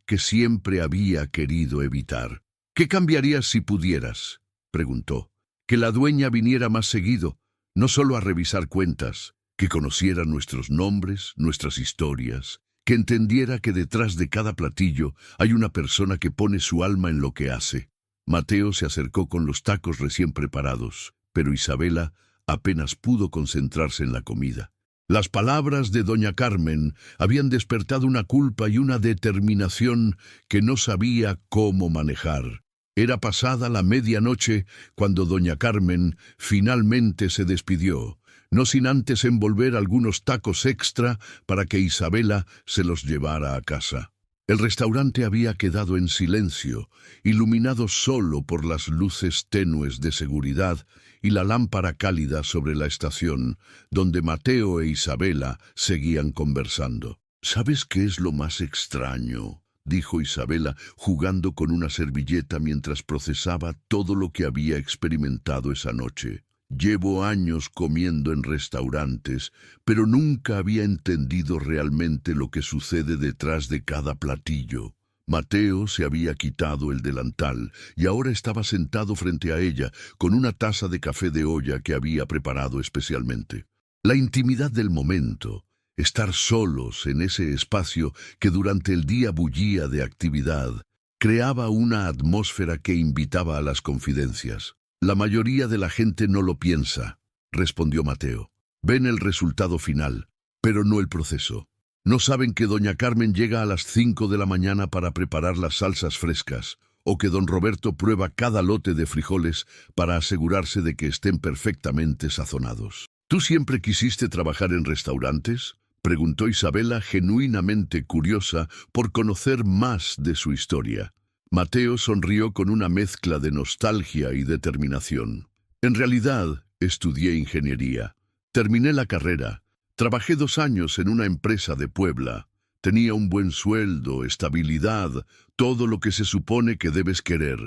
que siempre había querido evitar. «¿Qué cambiarías si pudieras?», preguntó. «Que la dueña viniera más seguido, no solo a revisar cuentas, que conociera nuestros nombres, nuestras historias, que entendiera que detrás de cada platillo hay una persona que pone su alma en lo que hace». Mateo se acercó con los tacos recién preparados, pero Isabela apenas pudo concentrarse en la comida. Las palabras de doña Carmen habían despertado una culpa y una determinación que no sabía cómo manejar. Era pasada la medianoche cuando doña Carmen finalmente se despidió, no sin antes envolver algunos tacos extra para que Isabela se los llevara a casa. El restaurante había quedado en silencio, iluminado solo por las luces tenues de seguridad y la lámpara cálida sobre la estación, donde Mateo e Isabela seguían conversando. «¿Sabes qué es lo más extraño?», dijo Isabela, jugando con una servilleta mientras procesaba todo lo que había experimentado esa noche. «Llevo años comiendo en restaurantes, pero nunca había entendido realmente lo que sucede detrás de cada platillo». Mateo se había quitado el delantal y ahora estaba sentado frente a ella con una taza de café de olla que había preparado especialmente. La intimidad del momento, estar solos en ese espacio que durante el día bullía de actividad, creaba una atmósfera que invitaba a las confidencias. «La mayoría de la gente no lo piensa», respondió Mateo. «Ven el resultado final, pero no el proceso. No saben que doña Carmen llega a las 5 de la mañana para preparar las salsas frescas, o que don Roberto prueba cada lote de frijoles para asegurarse de que estén perfectamente sazonados. ¿Tú siempre quisiste trabajar en restaurantes?, preguntó Isabela, genuinamente curiosa por conocer más de su historia. Mateo sonrió con una mezcla de nostalgia y determinación. En realidad, estudié ingeniería. Terminé la carrera. Trabajé 2 años en una empresa de Puebla. Tenía un buen sueldo, estabilidad, todo lo que se supone que debes querer,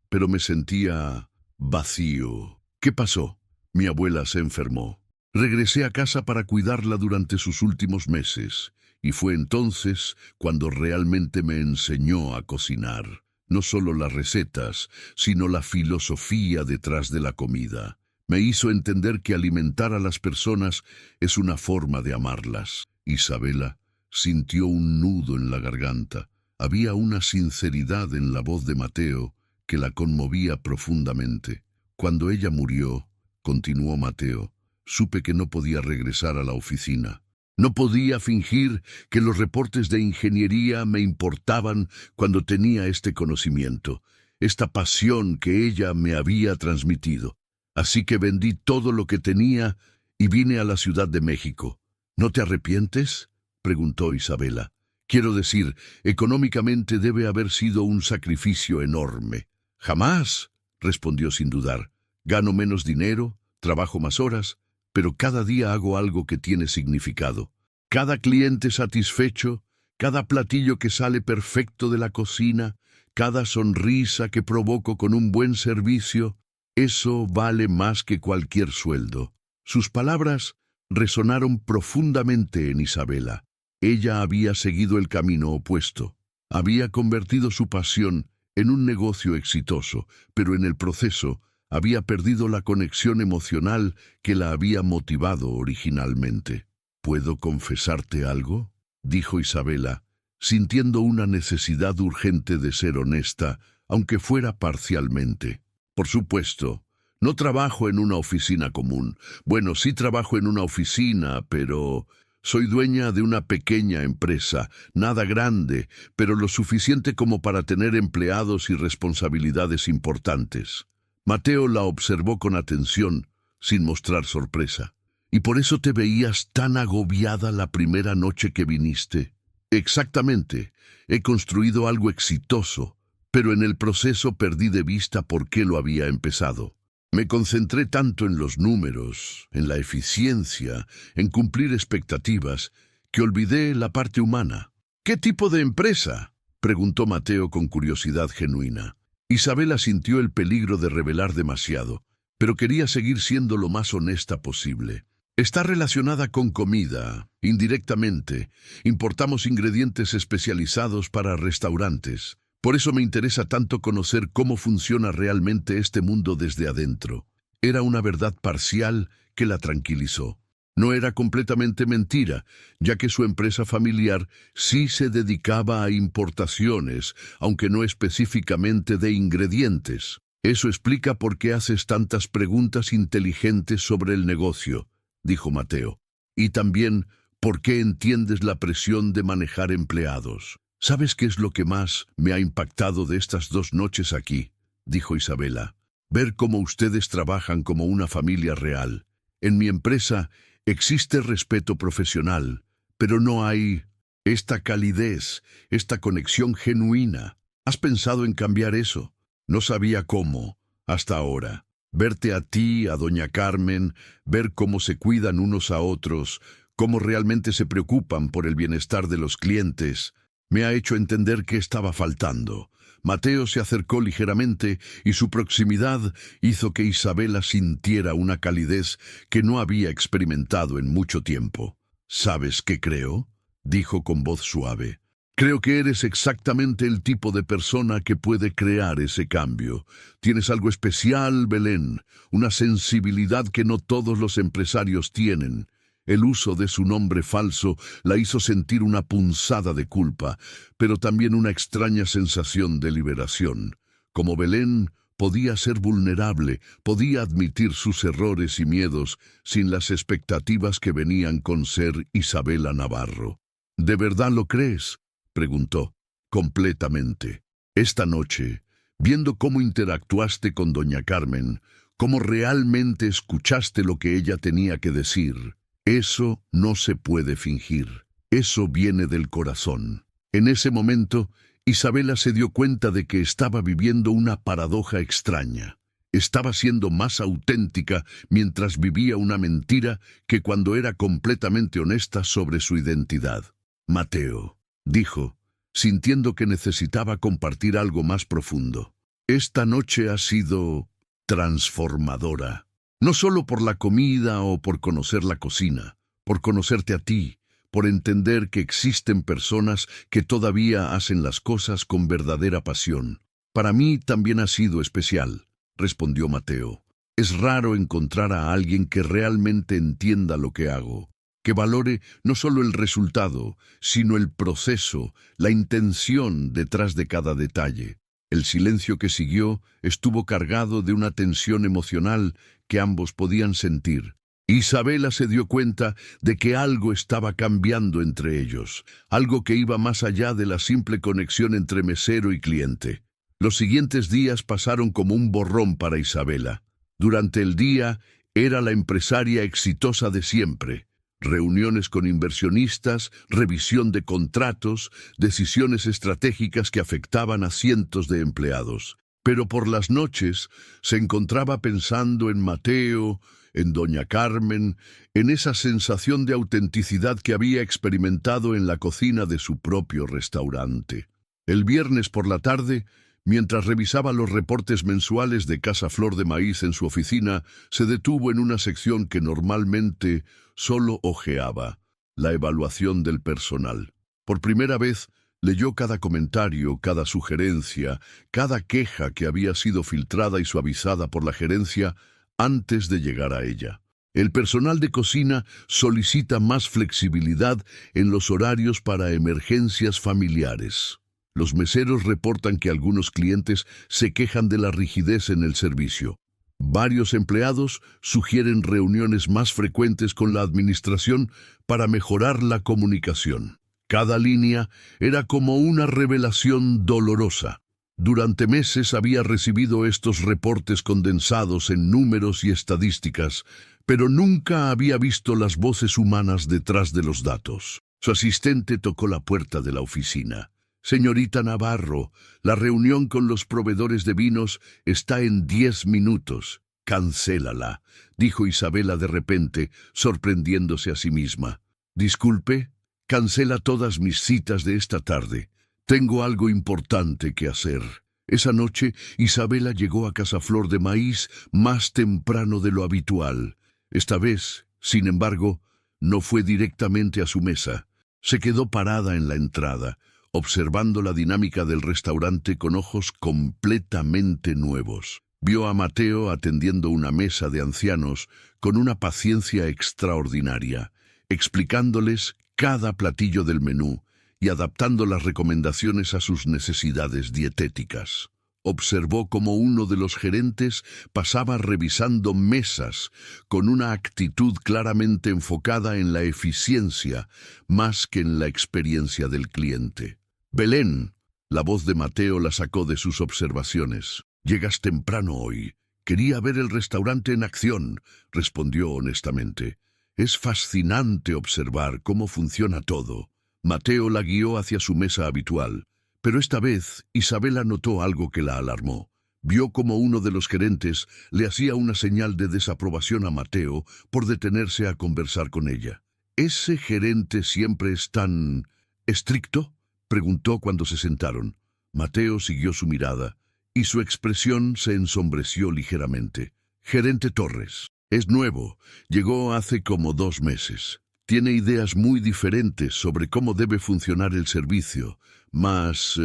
pero me sentía vacío. ¿Qué pasó? Mi abuela se enfermó. Regresé a casa para cuidarla durante sus últimos meses, y fue entonces cuando realmente me enseñó a cocinar. No solo las recetas, sino la filosofía detrás de la comida. Me hizo entender que alimentar a las personas es una forma de amarlas. Isabela sintió un nudo en la garganta. Había una sinceridad en la voz de Mateo que la conmovía profundamente. Cuando ella murió, continuó Mateo, supe que no podía regresar a la oficina. No podía fingir que los reportes de ingeniería me importaban cuando tenía este conocimiento, esta pasión que ella me había transmitido. Así que vendí todo lo que tenía y vine a la Ciudad de México. ¿No te arrepientes?, preguntó Isabela. Quiero decir, económicamente debe haber sido un sacrificio enorme. Jamás, respondió sin dudar. Gano menos dinero, trabajo más horas, pero cada día hago algo que tiene significado. Cada cliente satisfecho, cada platillo que sale perfecto de la cocina, cada sonrisa que provoco con un buen servicio, eso vale más que cualquier sueldo. Sus palabras resonaron profundamente en Isabela. Ella había seguido el camino opuesto. Había convertido su pasión en un negocio exitoso, pero en el proceso había perdido la conexión emocional que la había motivado originalmente. ¿Puedo confesarte algo?, dijo Isabela, sintiendo una necesidad urgente de ser honesta, aunque fuera parcialmente. Por supuesto, no trabajo en una oficina común. Bueno, sí trabajo en una oficina, pero soy dueña de una pequeña empresa, nada grande, pero lo suficiente como para tener empleados y responsabilidades importantes. Mateo la observó con atención, sin mostrar sorpresa. ¿Y por eso te veías tan agobiada la primera noche que viniste? Exactamente. He construido algo exitoso, pero en el proceso perdí de vista por qué lo había empezado. Me concentré tanto en los números, en la eficiencia, en cumplir expectativas, que olvidé la parte humana. ¿Qué tipo de empresa?, preguntó Mateo con curiosidad genuina. Isabela sintió el peligro de revelar demasiado, pero quería seguir siendo lo más honesta posible. Está relacionada con comida, indirectamente. Importamos ingredientes especializados para restaurantes. Por eso me interesa tanto conocer cómo funciona realmente este mundo desde adentro. Era una verdad parcial que la tranquilizó. No era completamente mentira, ya que su empresa familiar sí se dedicaba a importaciones, aunque no específicamente de ingredientes. Eso explica por qué haces tantas preguntas inteligentes sobre el negocio, dijo Mateo. Y también por qué entiendes la presión de manejar empleados. ¿Sabes qué es lo que más me ha impactado de estas 2 noches aquí?, dijo Isabela. Ver cómo ustedes trabajan como una familia real. En mi empresa existe respeto profesional, pero no hay esta calidez, esta conexión genuina. ¿Has pensado en cambiar eso? No sabía cómo, hasta ahora. Verte a ti, a doña Carmen, ver cómo se cuidan unos a otros, cómo realmente se preocupan por el bienestar de los clientes, me ha hecho entender qué estaba faltando. Mateo se acercó ligeramente y su proximidad hizo que Isabela sintiera una calidez que no había experimentado en mucho tiempo. ¿Sabes qué creo?, dijo con voz suave. Creo que eres exactamente el tipo de persona que puede crear ese cambio. Tienes algo especial, Belén, una sensibilidad que no todos los empresarios tienen. El uso de su nombre falso la hizo sentir una punzada de culpa, pero también una extraña sensación de liberación. Como Belén podía ser vulnerable, podía admitir sus errores y miedos sin las expectativas que venían con ser Isabela Navarro. ¿De verdad lo crees?, preguntó. Completamente. Esta noche viendo cómo interactuaste con doña Carmen, cómo realmente escuchaste lo que ella tenía que decir. Eso no se puede fingir. Eso viene del corazón. En ese momento, Isabela se dio cuenta de que estaba viviendo una paradoja extraña. Estaba siendo más auténtica mientras vivía una mentira que cuando era completamente honesta sobre su identidad. Mateo, dijo, sintiendo que necesitaba compartir algo más profundo. Esta noche ha sido transformadora. No solo por la comida o por conocer la cocina, por conocerte a ti, por entender que existen personas que todavía hacen las cosas con verdadera pasión. Para mí también ha sido especial, respondió Mateo. Es raro encontrar a alguien que realmente entienda lo que hago, que valore no solo el resultado, sino el proceso, la intención detrás de cada detalle. El silencio que siguió estuvo cargado de una tensión emocional que ambos podían sentir. Isabela se dio cuenta de que algo estaba cambiando entre ellos, algo que iba más allá de la simple conexión entre mesero y cliente. Los siguientes días pasaron como un borrón para Isabela. Durante el día era la empresaria exitosa de siempre. Reuniones con inversionistas, revisión de contratos, decisiones estratégicas que afectaban a cientos de empleados. Pero por las noches se encontraba pensando en Mateo, en doña Carmen, en esa sensación de autenticidad que había experimentado en la cocina de su propio restaurante. El viernes por la tarde, mientras revisaba los reportes mensuales de Casa Flor de Maíz en su oficina, se detuvo en una sección que normalmente solo hojeaba, la evaluación del personal. Por primera vez, leyó cada comentario, cada sugerencia, cada queja que había sido filtrada y suavizada por la gerencia antes de llegar a ella. El personal de cocina solicita más flexibilidad en los horarios para emergencias familiares. Los meseros reportan que algunos clientes se quejan de la rigidez en el servicio. Varios empleados sugieren reuniones más frecuentes con la administración para mejorar la comunicación. Cada línea era como una revelación dolorosa. Durante meses había recibido estos reportes condensados en números y estadísticas, pero nunca había visto las voces humanas detrás de los datos. Su asistente tocó la puerta de la oficina. «Señorita Navarro, la reunión con los proveedores de vinos está en 10 minutos. Cancélala», dijo Isabela de repente, sorprendiéndose a sí misma. «Disculpe, cancela todas mis citas de esta tarde. Tengo algo importante que hacer». Esa noche, Isabela llegó a Casa Flor de Maíz más temprano de lo habitual. Esta vez, sin embargo, no fue directamente a su mesa. Se quedó parada en la entrada, observando la dinámica del restaurante con ojos completamente nuevos. Vio a Mateo atendiendo una mesa de ancianos con una paciencia extraordinaria, explicándoles cada platillo del menú y adaptando las recomendaciones a sus necesidades dietéticas. Observó cómo uno de los gerentes pasaba revisando mesas con una actitud claramente enfocada en la eficiencia más que en la experiencia del cliente. «Belén», la voz de Mateo la sacó de sus observaciones. «Llegas temprano hoy. Quería ver el restaurante en acción», respondió honestamente. «Es fascinante observar cómo funciona todo». Mateo la guió hacia su mesa habitual, pero esta vez Isabela notó algo que la alarmó. Vio como uno de los gerentes le hacía una señal de desaprobación a Mateo por detenerse a conversar con ella. «¿Ese gerente siempre es tan estricto?», preguntó cuando se sentaron. Mateo siguió su mirada, y su expresión se ensombreció ligeramente. «Gerente Torres. Es nuevo. Llegó hace como 2 meses. Tiene ideas muy diferentes sobre cómo debe funcionar el servicio. Más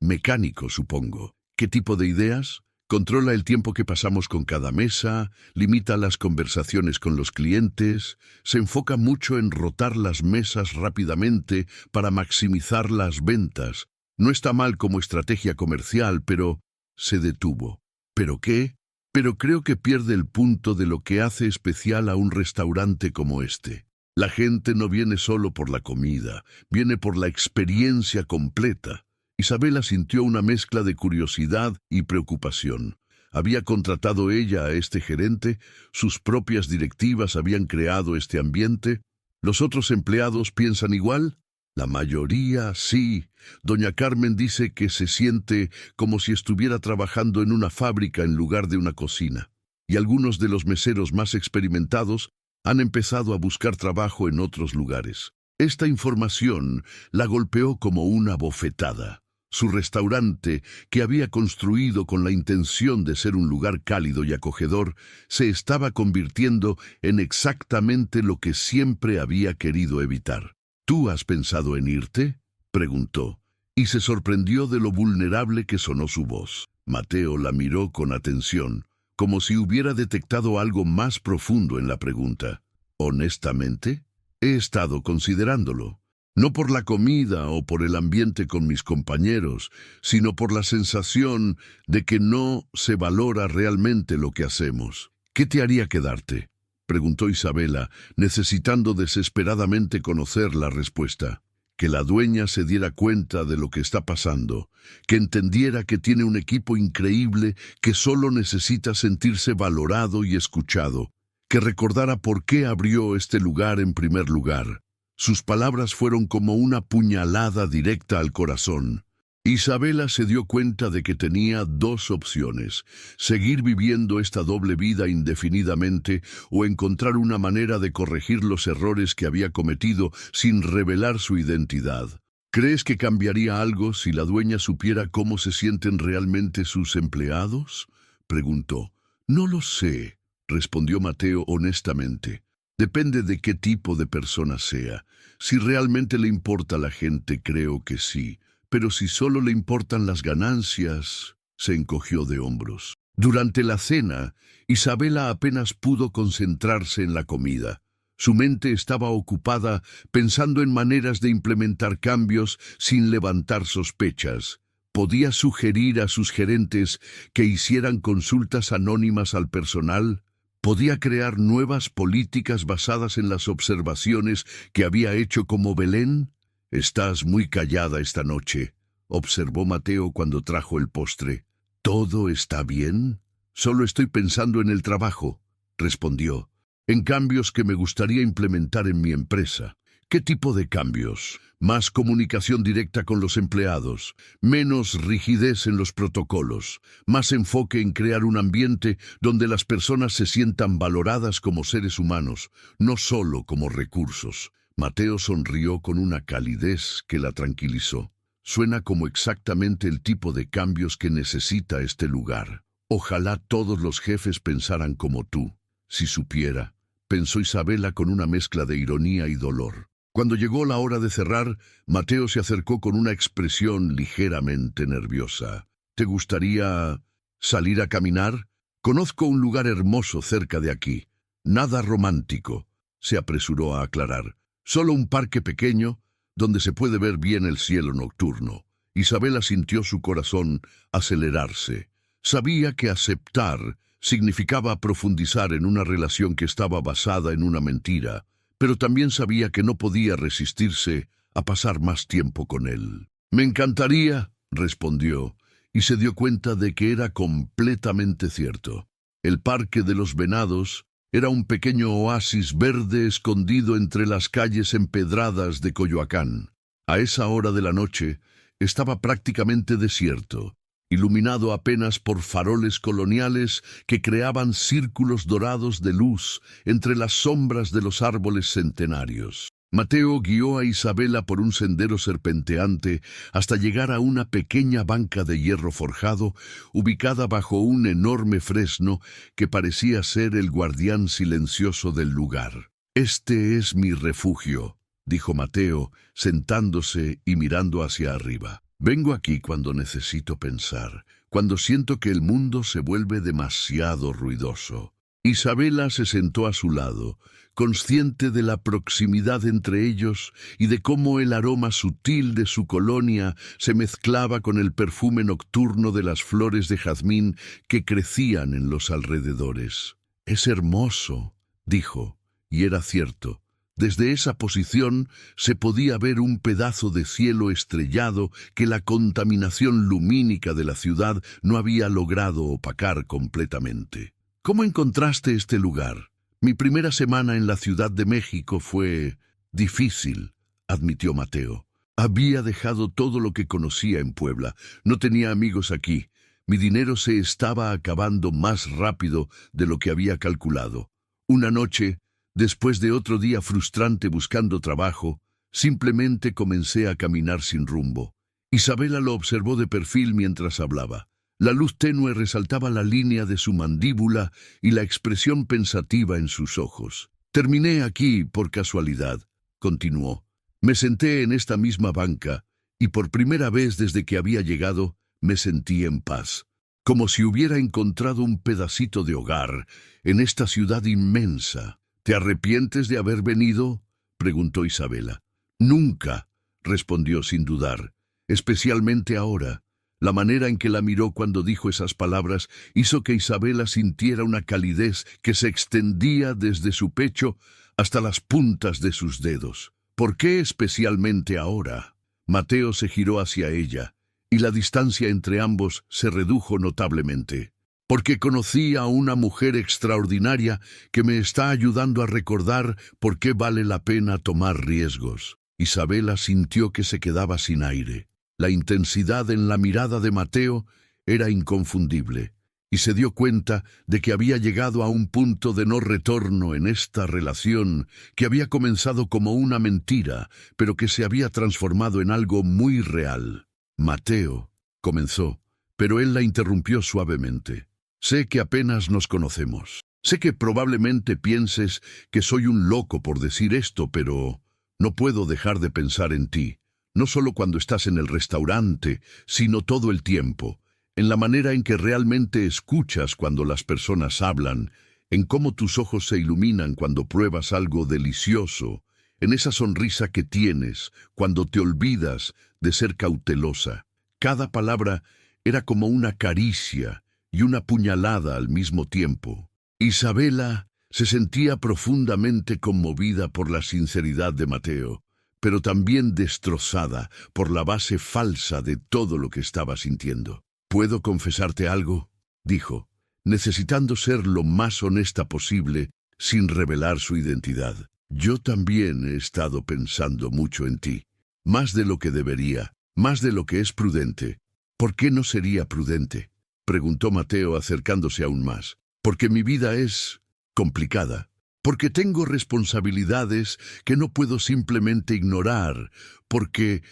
mecánico, supongo». «¿Qué tipo de ideas?». «Controla el tiempo que pasamos con cada mesa, limita las conversaciones con los clientes, se enfoca mucho en rotar las mesas rápidamente para maximizar las ventas. No está mal como estrategia comercial, pero…». Se detuvo. «¿Pero qué?». «Pero creo que pierde el punto de lo que hace especial a un restaurante como este. La gente no viene solo por la comida, viene por la experiencia completa». Isabela sintió una mezcla de curiosidad y preocupación. ¿Había contratado ella a este gerente? ¿Sus propias directivas habían creado este ambiente? ¿Los otros empleados piensan igual? La mayoría sí. Doña Carmen dice que se siente como si estuviera trabajando en una fábrica en lugar de una cocina. Y algunos de los meseros más experimentados han empezado a buscar trabajo en otros lugares. Esta información la golpeó como una bofetada. Su restaurante, que había construido con la intención de ser un lugar cálido y acogedor, se estaba convirtiendo en exactamente lo que siempre había querido evitar. ¿Tú has pensado en irte?, preguntó, y se sorprendió de lo vulnerable que sonó su voz. Mateo la miró con atención, como si hubiera detectado algo más profundo en la pregunta. Honestamente, he estado considerándolo. No por la comida o por el ambiente con mis compañeros, sino por la sensación de que no se valora realmente lo que hacemos. ¿Qué te haría quedarte?, preguntó Isabela, necesitando desesperadamente conocer la respuesta. Que la dueña se diera cuenta de lo que está pasando, que entendiera que tiene un equipo increíble que solo necesita sentirse valorado y escuchado, que recordara por qué abrió este lugar en primer lugar. Sus palabras fueron como una puñalada directa al corazón. Isabela se dio cuenta de que tenía dos opciones: seguir viviendo esta doble vida indefinidamente o encontrar una manera de corregir los errores que había cometido sin revelar su identidad. ¿Crees que cambiaría algo si la dueña supiera cómo se sienten realmente sus empleados?, preguntó. No lo sé, respondió Mateo honestamente. Depende de qué tipo de persona sea. Si realmente le importa a la gente, creo que sí. Pero si solo le importan las ganancias, se encogió de hombros. Durante la cena, Isabela apenas pudo concentrarse en la comida. Su mente estaba ocupada pensando en maneras de implementar cambios sin levantar sospechas. ¿Podía sugerir a sus gerentes que hicieran consultas anónimas al personal? ¿Podía crear nuevas políticas basadas en las observaciones que había hecho como Belén? Estás muy callada esta noche, observó Mateo cuando trajo el postre. ¿Todo está bien? Solo estoy pensando en el trabajo, respondió. En cambios que me gustaría implementar en mi empresa. ¿Qué tipo de cambios? Más comunicación directa con los empleados, menos rigidez en los protocolos, más enfoque en crear un ambiente donde las personas se sientan valoradas como seres humanos, no solo como recursos. Mateo sonrió con una calidez que la tranquilizó. Suena como exactamente el tipo de cambios que necesita este lugar. Ojalá todos los jefes pensaran como tú. Si supiera, pensó Isabela con una mezcla de ironía y dolor. Cuando llegó la hora de cerrar, Mateo se acercó con una expresión ligeramente nerviosa. ¿Te gustaría salir a caminar? Conozco un lugar hermoso cerca de aquí. Nada romántico, se apresuró a aclarar. Solo un parque pequeño donde se puede ver bien el cielo nocturno. Isabela sintió su corazón acelerarse. Sabía que aceptar significaba profundizar en una relación que estaba basada en una mentira, pero también sabía que no podía resistirse a pasar más tiempo con él. Me encantaría, respondió, y se dio cuenta de que era completamente cierto. El Parque de los Venados era un pequeño oasis verde escondido entre las calles empedradas de Coyoacán. A esa hora de la noche estaba prácticamente desierto, iluminado apenas por faroles coloniales que creaban círculos dorados de luz entre las sombras de los árboles centenarios. Mateo guió a Isabela por un sendero serpenteante hasta llegar a una pequeña banca de hierro forjado ubicada bajo un enorme fresno que parecía ser el guardián silencioso del lugar. «Este es mi refugio», dijo Mateo, sentándose y mirando hacia arriba. «Vengo aquí cuando necesito pensar, cuando siento que el mundo se vuelve demasiado ruidoso». Isabela se sentó a su lado, consciente de la proximidad entre ellos y de cómo el aroma sutil de su colonia se mezclaba con el perfume nocturno de las flores de jazmín que crecían en los alrededores. «Es hermoso», dijo, y era cierto. Desde esa posición se podía ver un pedazo de cielo estrellado que la contaminación lumínica de la ciudad no había logrado opacar completamente. ¿Cómo encontraste este lugar? Mi primera semana en la Ciudad de México fue difícil, admitió Mateo. Había dejado todo lo que conocía en Puebla. No tenía amigos aquí. Mi dinero se estaba acabando más rápido de lo que había calculado. Una noche, después de otro día frustrante buscando trabajo, simplemente comencé a caminar sin rumbo. Isabela lo observó de perfil mientras hablaba. La luz tenue resaltaba la línea de su mandíbula y la expresión pensativa en sus ojos. Terminé aquí por casualidad, continuó. Me senté en esta misma banca y por primera vez desde que había llegado me sentí en paz, como si hubiera encontrado un pedacito de hogar en esta ciudad inmensa. ¿Te arrepientes de haber venido?, preguntó Isabela. Nunca, respondió sin dudar, especialmente ahora. La manera en que la miró cuando dijo esas palabras hizo que Isabela sintiera una calidez que se extendía desde su pecho hasta las puntas de sus dedos. ¿Por qué especialmente ahora? Mateo se giró hacia ella, y la distancia entre ambos se redujo notablemente. Porque conocí a una mujer extraordinaria que me está ayudando a recordar por qué vale la pena tomar riesgos. Isabela sintió que se quedaba sin aire. La intensidad en la mirada de Mateo era inconfundible, y se dio cuenta de que había llegado a un punto de no retorno en esta relación que había comenzado como una mentira, pero que se había transformado en algo muy real. Mateo, comenzó, pero él la interrumpió suavemente. Sé que apenas nos conocemos. Sé que probablemente pienses que soy un loco por decir esto, pero no puedo dejar de pensar en ti, no solo cuando estás en el restaurante, sino todo el tiempo, en la manera en que realmente escuchas cuando las personas hablan, en cómo tus ojos se iluminan cuando pruebas algo delicioso, en esa sonrisa que tienes cuando te olvidas de ser cautelosa. Cada palabra era como una caricia y una puñalada al mismo tiempo. Isabela se sentía profundamente conmovida por la sinceridad de Mateo, pero también destrozada por la base falsa de todo lo que estaba sintiendo. ¿Puedo confesarte algo?, dijo, necesitando ser lo más honesta posible sin revelar su identidad. Yo también he estado pensando mucho en ti, más de lo que debería, más de lo que es prudente. ¿Por qué no sería prudente?, preguntó Mateo acercándose aún más. Porque mi vida es complicada. Porque tengo responsabilidades que no puedo simplemente ignorar. Porque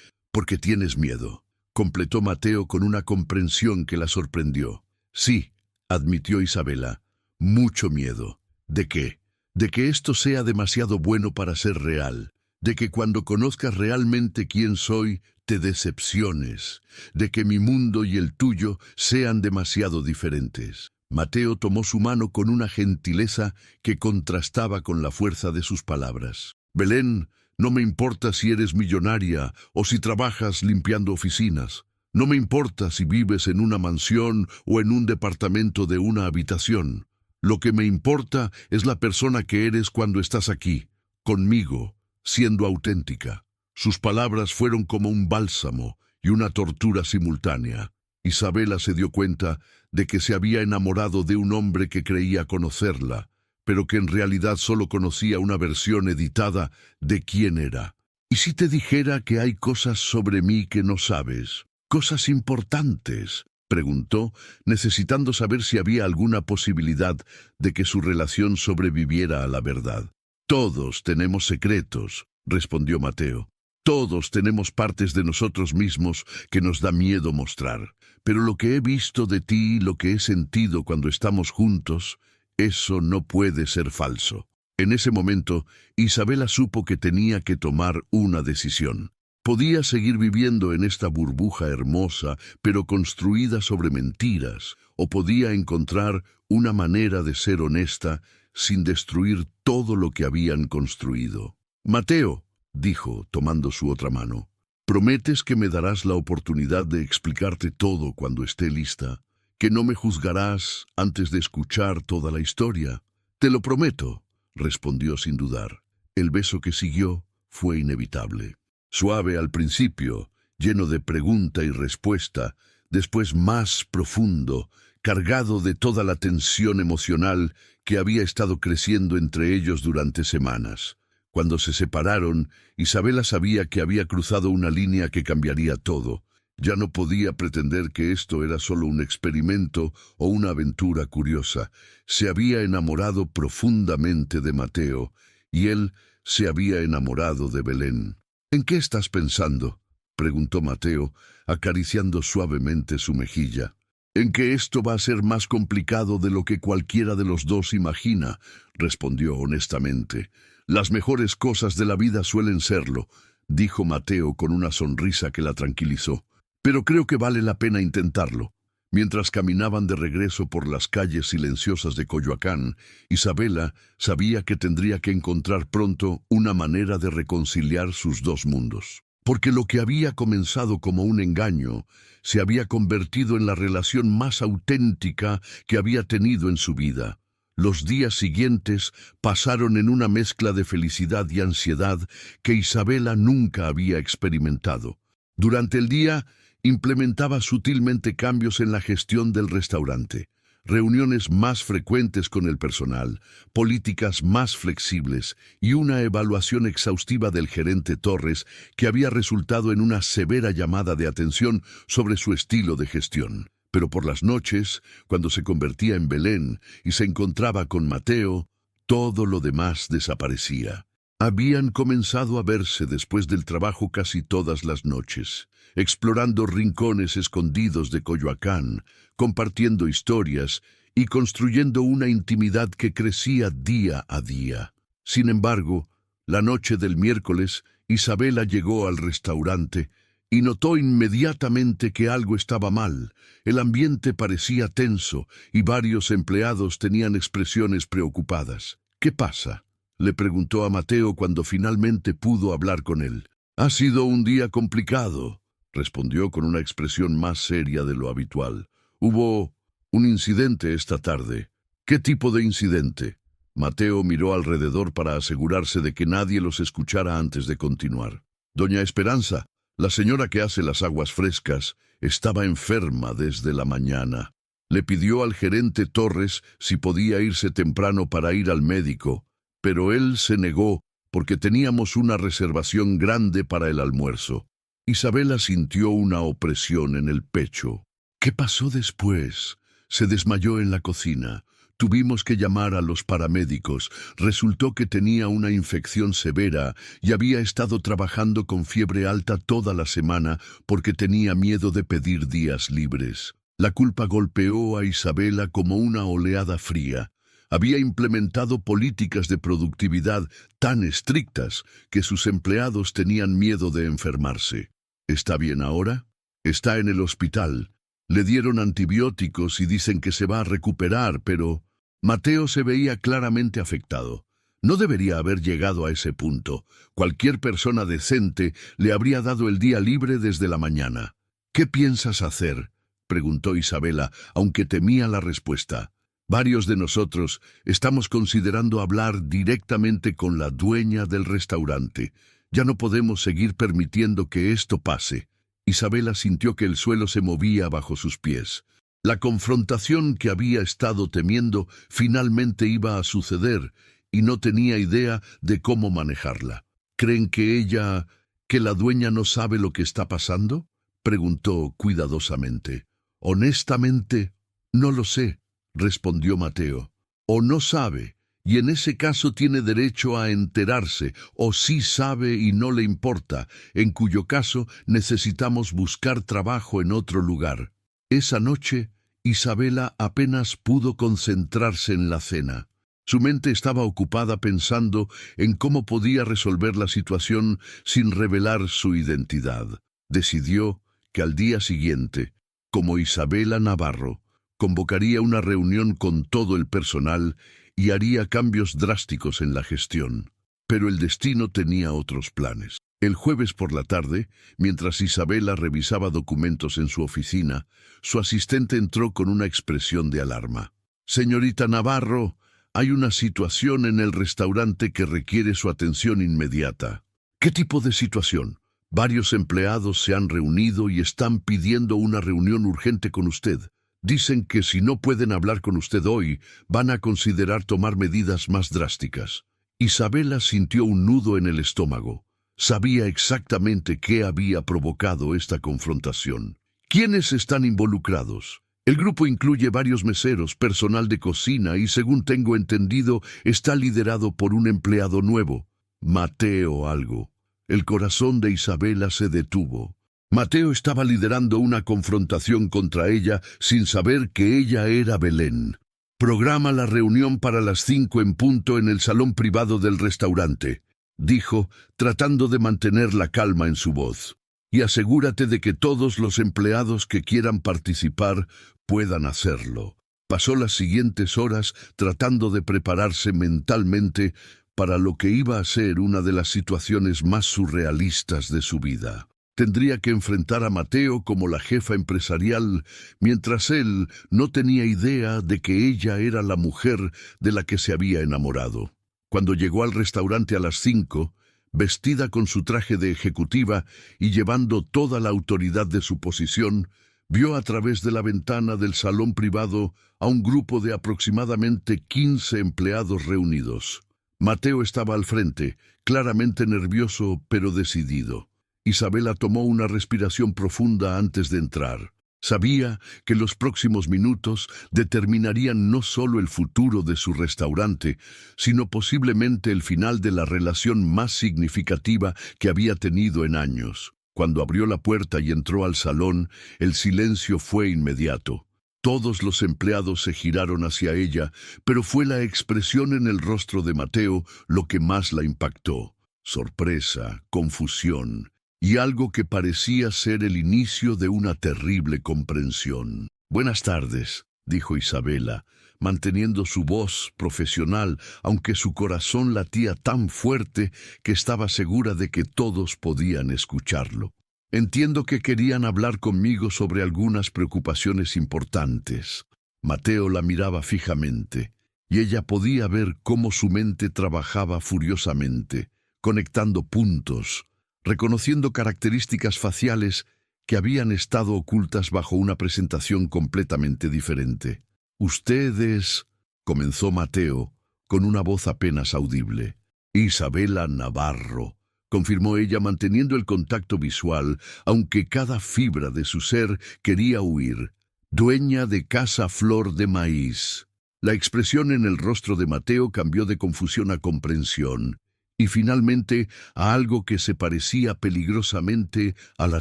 tienes miedo, completó Mateo con una comprensión que la sorprendió. Sí, admitió Isabela, mucho miedo. ¿De qué? De que esto sea demasiado bueno para ser real. De que cuando conozcas realmente quién soy, te decepciones, de que mi mundo y el tuyo sean demasiado diferentes. Mateo tomó su mano con una gentileza que contrastaba con la fuerza de sus palabras. Belén, no me importa si eres millonaria o si trabajas limpiando oficinas. No me importa si vives en una mansión o en un departamento de una habitación. Lo que me importa es la persona que eres cuando estás aquí, conmigo, siendo auténtica. Sus palabras fueron como un bálsamo y una tortura simultánea. Isabela se dio cuenta de que se había enamorado de un hombre que creía conocerla, pero que en realidad solo conocía una versión editada de quién era. ¿Y si te dijera que hay cosas sobre mí que no sabes? ¿Cosas importantes?, preguntó, necesitando saber si había alguna posibilidad de que su relación sobreviviera a la verdad. Todos tenemos secretos, respondió Mateo. Todos tenemos partes de nosotros mismos que nos da miedo mostrar. Pero lo que he visto de ti, lo que he sentido cuando estamos juntos, eso no puede ser falso. En ese momento, Isabela supo que tenía que tomar una decisión. Podía seguir viviendo en esta burbuja hermosa, pero construida sobre mentiras, o podía encontrar una manera de ser honesta sin destruir todo lo que habían construido. Mateo, dijo, tomando su otra mano, ¿prometes que me darás la oportunidad de explicarte todo cuando esté lista? ¿Que no me juzgarás antes de escuchar toda la historia? Te lo prometo, respondió sin dudar. El beso que siguió fue inevitable. Suave al principio, lleno de pregunta y respuesta, después más profundo, cargado de toda la tensión emocional que había estado creciendo entre ellos durante semanas. Cuando se separaron, Isabela sabía que había cruzado una línea que cambiaría todo. Ya no podía pretender que esto era solo un experimento o una aventura curiosa. Se había enamorado profundamente de Mateo, y él se había enamorado de Belén. «¿En qué estás pensando?», preguntó Mateo, acariciando suavemente su mejilla. «En que esto va a ser más complicado de lo que cualquiera de los dos imagina», respondió honestamente. «Las mejores cosas de la vida suelen serlo», dijo Mateo con una sonrisa que la tranquilizó. «Pero creo que vale la pena intentarlo». Mientras caminaban de regreso por las calles silenciosas de Coyoacán, Isabela sabía que tendría que encontrar pronto una manera de reconciliar sus dos mundos. Porque lo que había comenzado como un engaño se había convertido en la relación más auténtica que había tenido en su vida. Los días siguientes pasaron en una mezcla de felicidad y ansiedad que Isabela nunca había experimentado. Durante el día, implementaba sutilmente cambios en la gestión del restaurante. Reuniones más frecuentes con el personal, políticas más flexibles y una evaluación exhaustiva del gerente Torres que había resultado en una severa llamada de atención sobre su estilo de gestión. Pero por las noches, cuando se convertía en Belén y se encontraba con Mateo, todo lo demás desaparecía. Habían comenzado a verse después del trabajo casi todas las noches, explorando rincones escondidos de Coyoacán, compartiendo historias y construyendo una intimidad que crecía día a día. Sin embargo, la noche del miércoles, Isabela llegó al restaurante y notó inmediatamente que algo estaba mal. El ambiente parecía tenso y varios empleados tenían expresiones preocupadas. «¿Qué pasa?», le preguntó a Mateo cuando finalmente pudo hablar con él. «Ha sido un día complicado», respondió con una expresión más seria de lo habitual. «Hubo un incidente esta tarde». «¿Qué tipo de incidente?». Mateo miró alrededor para asegurarse de que nadie los escuchara antes de continuar. «Doña Esperanza, la señora que hace las aguas frescas, estaba enferma desde la mañana. Le pidió al gerente Torres si podía irse temprano para ir al médico, pero él se negó porque teníamos una reservación grande para el almuerzo». Isabela sintió una opresión en el pecho. «¿Qué pasó después?». «Se desmayó en la cocina. Tuvimos que llamar a los paramédicos. Resultó que tenía una infección severa y había estado trabajando con fiebre alta toda la semana porque tenía miedo de pedir días libres». La culpa golpeó a Isabela como una oleada fría. Había implementado políticas de productividad tan estrictas que sus empleados tenían miedo de enfermarse. «¿Está bien ahora?». «Está en el hospital. Le dieron antibióticos y dicen que se va a recuperar, pero…». Mateo se veía claramente afectado. No debería haber llegado a ese punto. Cualquier persona decente le habría dado el día libre desde la mañana. «¿Qué piensas hacer?», preguntó Isabela, aunque temía la respuesta. «Varios de nosotros estamos considerando hablar directamente con la dueña del restaurante. Ya no podemos seguir permitiendo que esto pase». Isabela sintió que el suelo se movía bajo sus pies. La confrontación que había estado temiendo finalmente iba a suceder y no tenía idea de cómo manejarla. «¿Creen que la dueña no sabe lo que está pasando?», preguntó cuidadosamente. «Honestamente, no lo sé», respondió Mateo. «O no sabe, y en ese caso tiene derecho a enterarse, o sí sabe y no le importa, en cuyo caso necesitamos buscar trabajo en otro lugar». Esa noche, Isabela apenas pudo concentrarse en la cena. Su mente estaba ocupada pensando en cómo podía resolver la situación sin revelar su identidad. Decidió que al día siguiente, como Isabela Navarro, convocaría una reunión con todo el personal y haría cambios drásticos en la gestión. Pero el destino tenía otros planes. El jueves por la tarde, mientras Isabela revisaba documentos en su oficina, su asistente entró con una expresión de alarma. «Señorita Navarro, Hay una situación en el restaurante que requiere su atención inmediata. ¿Qué tipo de situación? Varios empleados se han reunido y están pidiendo una reunión urgente con usted. Dicen que si no pueden hablar con usted hoy, van a considerar tomar medidas más drásticas. Isabela sintió un nudo en el estómago. Sabía exactamente qué había provocado esta confrontación. ¿Quiénes están involucrados? El grupo incluye varios meseros, personal de cocina y, según tengo entendido, está liderado por un empleado nuevo, Mateo algo. El corazón de Isabela se detuvo. Mateo estaba liderando una confrontación contra ella sin saber que ella era Belén. «Programa la reunión para las 5 en punto en el salón privado del restaurante», dijo, tratando de mantener la calma en su voz. «Y asegúrate de que todos los empleados que quieran participar puedan hacerlo». Pasó las siguientes horas tratando de prepararse mentalmente para lo que iba a ser una de las situaciones más surrealistas de su vida. Tendría que enfrentar a Mateo como la jefa empresarial, mientras él no tenía idea de que ella era la mujer de la que se había enamorado. Cuando llegó al restaurante a las 5, vestida con su traje de ejecutiva y llevando toda la autoridad de su posición, vio a través de la ventana del salón privado a un grupo de aproximadamente 15 empleados reunidos. Mateo estaba al frente, claramente nervioso pero decidido. Isabela tomó una respiración profunda antes de entrar. Sabía que los próximos minutos determinarían no solo el futuro de su restaurante, sino posiblemente el final de la relación más significativa que había tenido en años. Cuando abrió la puerta y entró al salón, el silencio fue inmediato. Todos los empleados se giraron hacia ella, pero fue la expresión en el rostro de Mateo lo que más la impactó. Sorpresa, confusión y algo que parecía ser el inicio de una terrible comprensión. «Buenas tardes», dijo Isabela, manteniendo su voz profesional, aunque su corazón latía tan fuerte que estaba segura de que todos podían escucharlo. «Entiendo que querían hablar conmigo sobre algunas preocupaciones importantes». Mateo la miraba fijamente, y ella podía ver cómo su mente trabajaba furiosamente, conectando puntos, reconociendo características faciales que habían estado ocultas bajo una presentación completamente diferente. «Ustedes», comenzó Mateo, con una voz apenas audible. «Isabela Navarro», confirmó ella manteniendo el contacto visual, aunque cada fibra de su ser quería huir. «Dueña de Casa Flor de Maíz». La expresión en el rostro de Mateo cambió de confusión a comprensión, y finalmente a algo que se parecía peligrosamente a la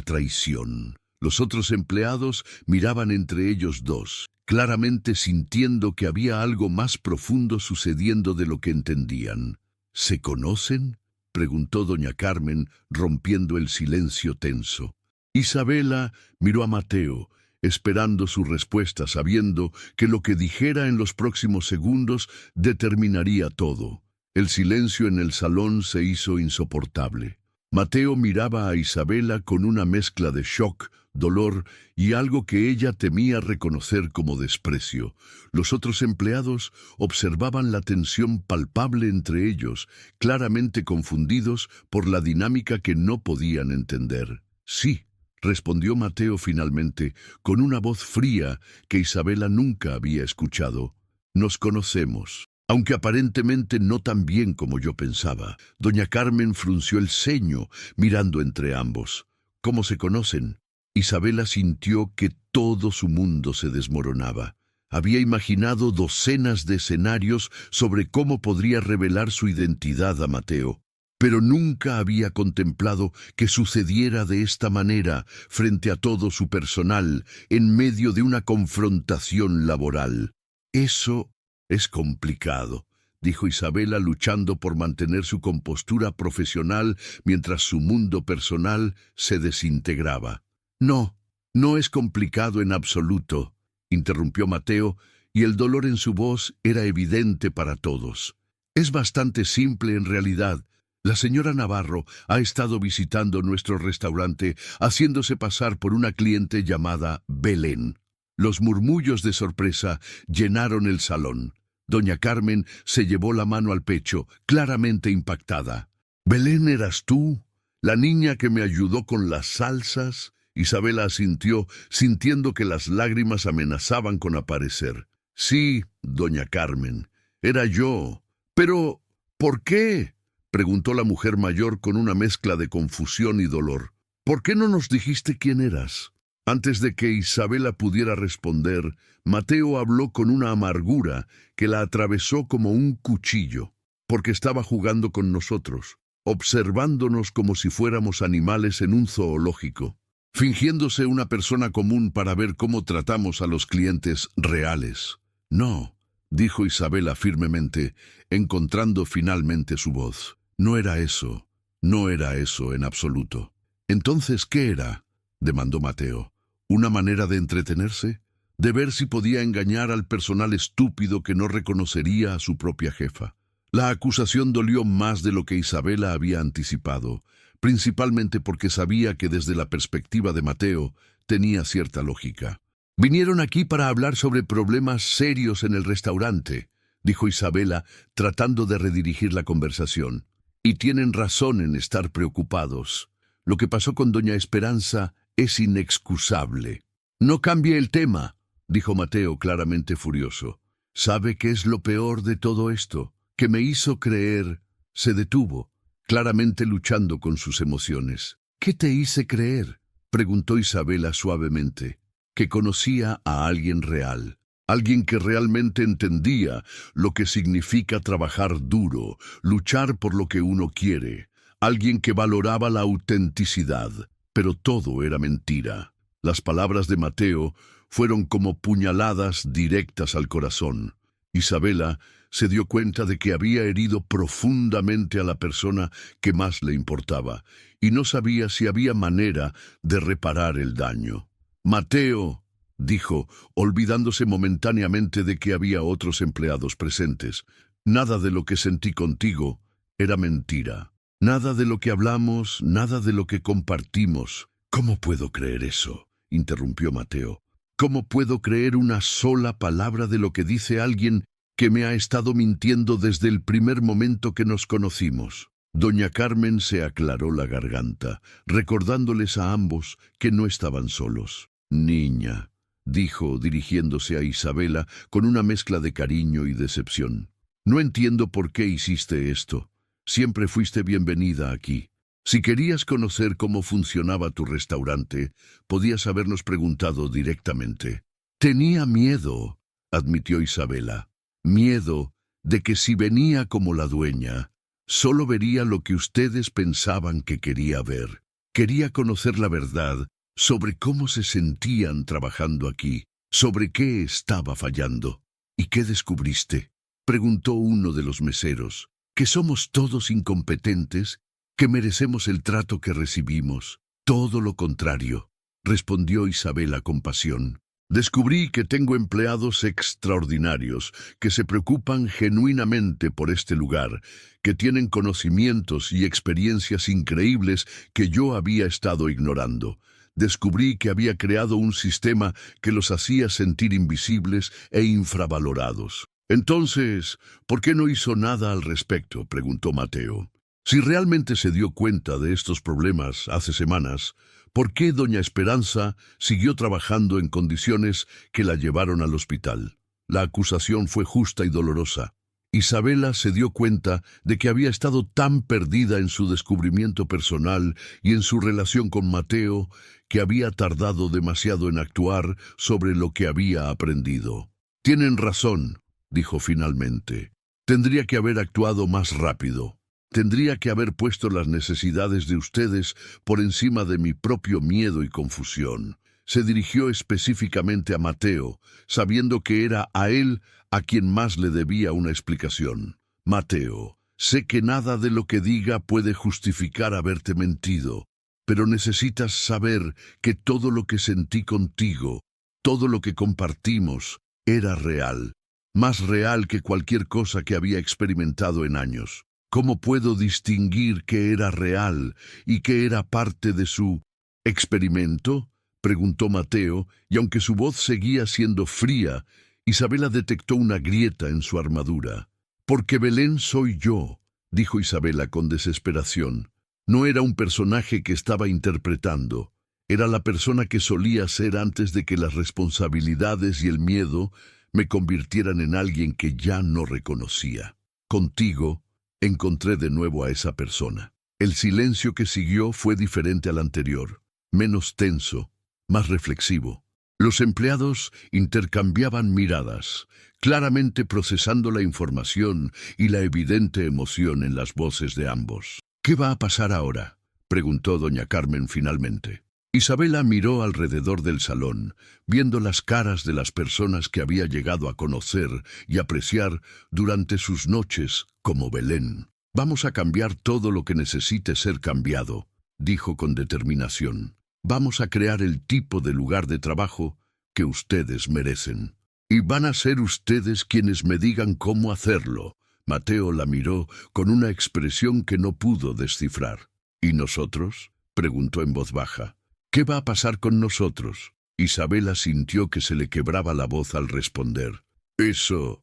traición. Los otros empleados miraban entre ellos dos, claramente sintiendo que había algo más profundo sucediendo de lo que entendían. «¿Se conocen?», preguntó doña Carmen, rompiendo el silencio tenso. Isabela miró a Mateo, esperando su respuesta, sabiendo que lo que dijera en los próximos segundos determinaría todo. El silencio en el salón se hizo insoportable. Mateo miraba a Isabela con una mezcla de shock, dolor y algo que ella temía reconocer como desprecio. Los otros empleados observaban la tensión palpable entre ellos, claramente confundidos por la dinámica que no podían entender. «Sí», respondió Mateo finalmente, con una voz fría que Isabela nunca había escuchado. «Nos conocemos». Aunque aparentemente no tan bien como yo pensaba, doña Carmen frunció el ceño, mirando entre ambos. «¿Cómo se conocen?». Isabela sintió que todo su mundo se desmoronaba. Había imaginado docenas de escenarios sobre cómo podría revelar su identidad a Mateo, pero nunca había contemplado que sucediera de esta manera frente a todo su personal, en medio de una confrontación laboral. «Eso es complicado», dijo Isabela, luchando por mantener su compostura profesional mientras su mundo personal se desintegraba. «No, no es complicado en absoluto», interrumpió Mateo, y el dolor en su voz era evidente para todos. «Es bastante simple en realidad. La señora Navarro ha estado visitando nuestro restaurante, haciéndose pasar por una cliente llamada Belén». Los murmullos de sorpresa llenaron el salón. Doña Carmen se llevó la mano al pecho, claramente impactada. «¿Belén eras tú? ¿La niña que me ayudó con las salsas?» Isabela asintió, sintiendo que las lágrimas amenazaban con aparecer. «Sí, doña Carmen, era yo. Pero, ¿por qué?», preguntó la mujer mayor con una mezcla de confusión y dolor. «¿Por qué no nos dijiste quién eras?». Antes de que Isabela pudiera responder, Mateo habló con una amargura que la atravesó como un cuchillo, porque estaba jugando con nosotros, observándonos como si fuéramos animales en un zoológico, fingiéndose una persona común para ver cómo tratamos a los clientes reales. «No», dijo Isabela firmemente, encontrando finalmente su voz. «No era eso. No era eso en absoluto». «¿Entonces qué era?», demandó Mateo. «¿Una manera de entretenerse? ¿De ver si podía engañar al personal estúpido que no reconocería a su propia jefa?». La acusación dolió más de lo que Isabela había anticipado, principalmente porque sabía que desde la perspectiva de Mateo tenía cierta lógica. «Vinieron aquí para hablar sobre problemas serios en el restaurante», dijo Isabela, tratando de redirigir la conversación. «Y tienen razón en estar preocupados. Lo que pasó con doña Esperanza es inexcusable». «No cambie el tema», dijo Mateo claramente furioso. «¿Sabe qué es lo peor de todo esto? Que me hizo creer». Se detuvo, claramente luchando con sus emociones. «¿Qué te hice creer?», preguntó Isabela suavemente. «Que conocía a alguien real. Alguien que realmente entendía lo que significa trabajar duro, luchar por lo que uno quiere. Alguien que valoraba la autenticidad. Pero todo era mentira». Las palabras de Mateo fueron como puñaladas directas al corazón. Isabela se dio cuenta de que había herido profundamente a la persona que más le importaba, y no sabía si había manera de reparar el daño. «Mateo», dijo, olvidándose momentáneamente de que había otros empleados presentes, «nada de lo que sentí contigo era mentira. Nada de lo que hablamos, nada de lo que compartimos». «¿Cómo puedo creer eso?», interrumpió Mateo. «¿Cómo puedo creer una sola palabra de lo que dice alguien que me ha estado mintiendo desde el primer momento que nos conocimos?» Doña Carmen se aclaró la garganta, recordándoles a ambos que no estaban solos. «Niña», dijo, dirigiéndose a Isabela con una mezcla de cariño y decepción, «no entiendo por qué hiciste esto. Siempre fuiste bienvenida aquí. Si querías conocer cómo funcionaba tu restaurante, podías habernos preguntado directamente». «Tenía miedo», admitió Isabela. «Miedo de que si venía como la dueña, solo vería lo que ustedes pensaban que quería ver. Quería conocer la verdad sobre cómo se sentían trabajando aquí, sobre qué estaba fallando». «¿Y qué descubriste?», preguntó uno de los meseros. «¿Que somos todos incompetentes? ¿Que merecemos el trato que recibimos?». «Todo lo contrario», respondió Isabela con pasión. «Descubrí que tengo empleados extraordinarios, que se preocupan genuinamente por este lugar, que tienen conocimientos y experiencias increíbles que yo había estado ignorando. Descubrí que había creado un sistema que los hacía sentir invisibles e infravalorados». «Entonces, ¿por qué no hizo nada al respecto?», preguntó Mateo. «Si realmente se dio cuenta de estos problemas hace semanas, ¿por qué doña Esperanza siguió trabajando en condiciones que la llevaron al hospital?». La acusación fue justa y dolorosa. Isabela se dio cuenta de que había estado tan perdida en su descubrimiento personal y en su relación con Mateo que había tardado demasiado en actuar sobre lo que había aprendido. «Tienen razón», dijo finalmente. «Tendría que haber actuado más rápido. Tendría que haber puesto las necesidades de ustedes por encima de mi propio miedo y confusión». Se dirigió específicamente a Mateo, sabiendo que era a él a quien más le debía una explicación. «Mateo, sé que nada de lo que diga puede justificar haberte mentido, pero necesitas saber que todo lo que sentí contigo, todo lo que compartimos, era real, más real que cualquier cosa que había experimentado en años. ¿Cómo puedo distinguir que era real y que era parte de su experimento?», preguntó Mateo, y aunque su voz seguía siendo fría, Isabela detectó una grieta en su armadura. «Porque Belén soy yo», dijo Isabela con desesperación. No era un personaje que estaba interpretando. Era la persona que solía ser antes de que las responsabilidades y el miedo me convirtieran en alguien que ya no reconocía. Contigo, encontré de nuevo a esa persona. El silencio que siguió fue diferente al anterior, menos tenso, más reflexivo. Los empleados intercambiaban miradas, claramente procesando la información y la evidente emoción en las voces de ambos. «¿Qué va a pasar ahora?», preguntó doña Carmen finalmente. Isabela miró alrededor del salón, viendo las caras de las personas que había llegado a conocer y apreciar durante sus noches como Belén. «Vamos a cambiar todo lo que necesite ser cambiado», dijo con determinación. «Vamos a crear el tipo de lugar de trabajo que ustedes merecen. Y van a ser ustedes quienes me digan cómo hacerlo». Mateo la miró con una expresión que no pudo descifrar. «¿Y nosotros?», preguntó en voz baja. «¿Qué va a pasar con nosotros?». Isabela sintió que se le quebraba la voz al responder. Eso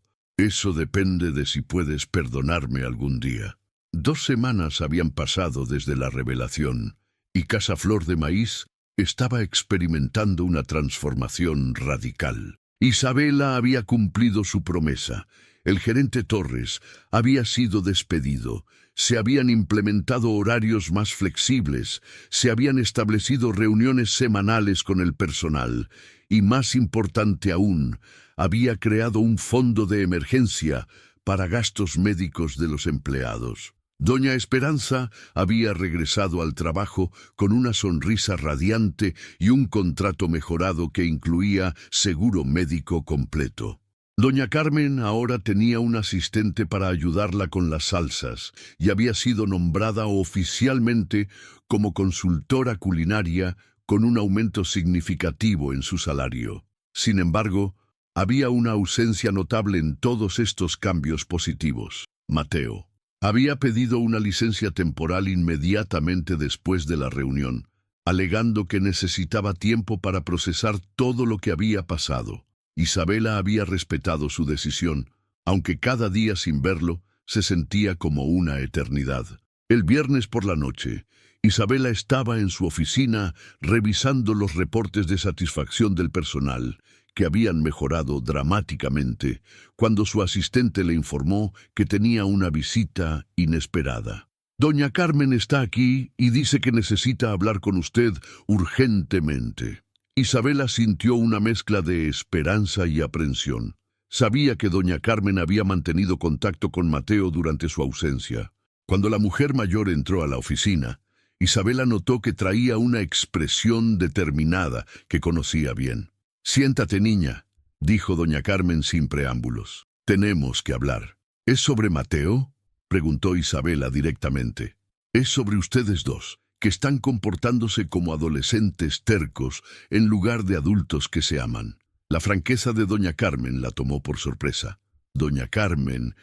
depende de si puedes perdonarme algún día». 2 semanas habían pasado desde la revelación, y Casa Flor de Maíz estaba experimentando una transformación radical. Isabela había cumplido su promesa. El gerente Torres había sido despedido. Se habían implementado horarios más flexibles, se habían establecido reuniones semanales con el personal y, más importante aún, había creado un fondo de emergencia para gastos médicos de los empleados. Doña Esperanza había regresado al trabajo con una sonrisa radiante y un contrato mejorado que incluía seguro médico completo. Doña Carmen ahora tenía un asistente para ayudarla con las salsas y había sido nombrada oficialmente como consultora culinaria con un aumento significativo en su salario. Sin embargo, había una ausencia notable en todos estos cambios positivos. Mateo había pedido una licencia temporal inmediatamente después de la reunión, alegando que necesitaba tiempo para procesar todo lo que había pasado. Isabela había respetado su decisión, aunque cada día sin verlo se sentía como una eternidad. El viernes por la noche, Isabela estaba en su oficina revisando los reportes de satisfacción del personal, que habían mejorado dramáticamente, cuando su asistente le informó que tenía una visita inesperada. «Doña Carmen está aquí y dice que necesita hablar con usted urgentemente». Isabela sintió una mezcla de esperanza y aprensión. Sabía que doña Carmen había mantenido contacto con Mateo durante su ausencia. Cuando la mujer mayor entró a la oficina, Isabela notó que traía una expresión determinada que conocía bien. «Siéntate, niña», dijo doña Carmen sin preámbulos. «Tenemos que hablar». «¿Es sobre Mateo?», preguntó Isabela directamente. «Es sobre ustedes dos, que están comportándose como adolescentes tercos en lugar de adultos que se aman». La franqueza de doña Carmen la tomó por sorpresa. «Doña Carmen,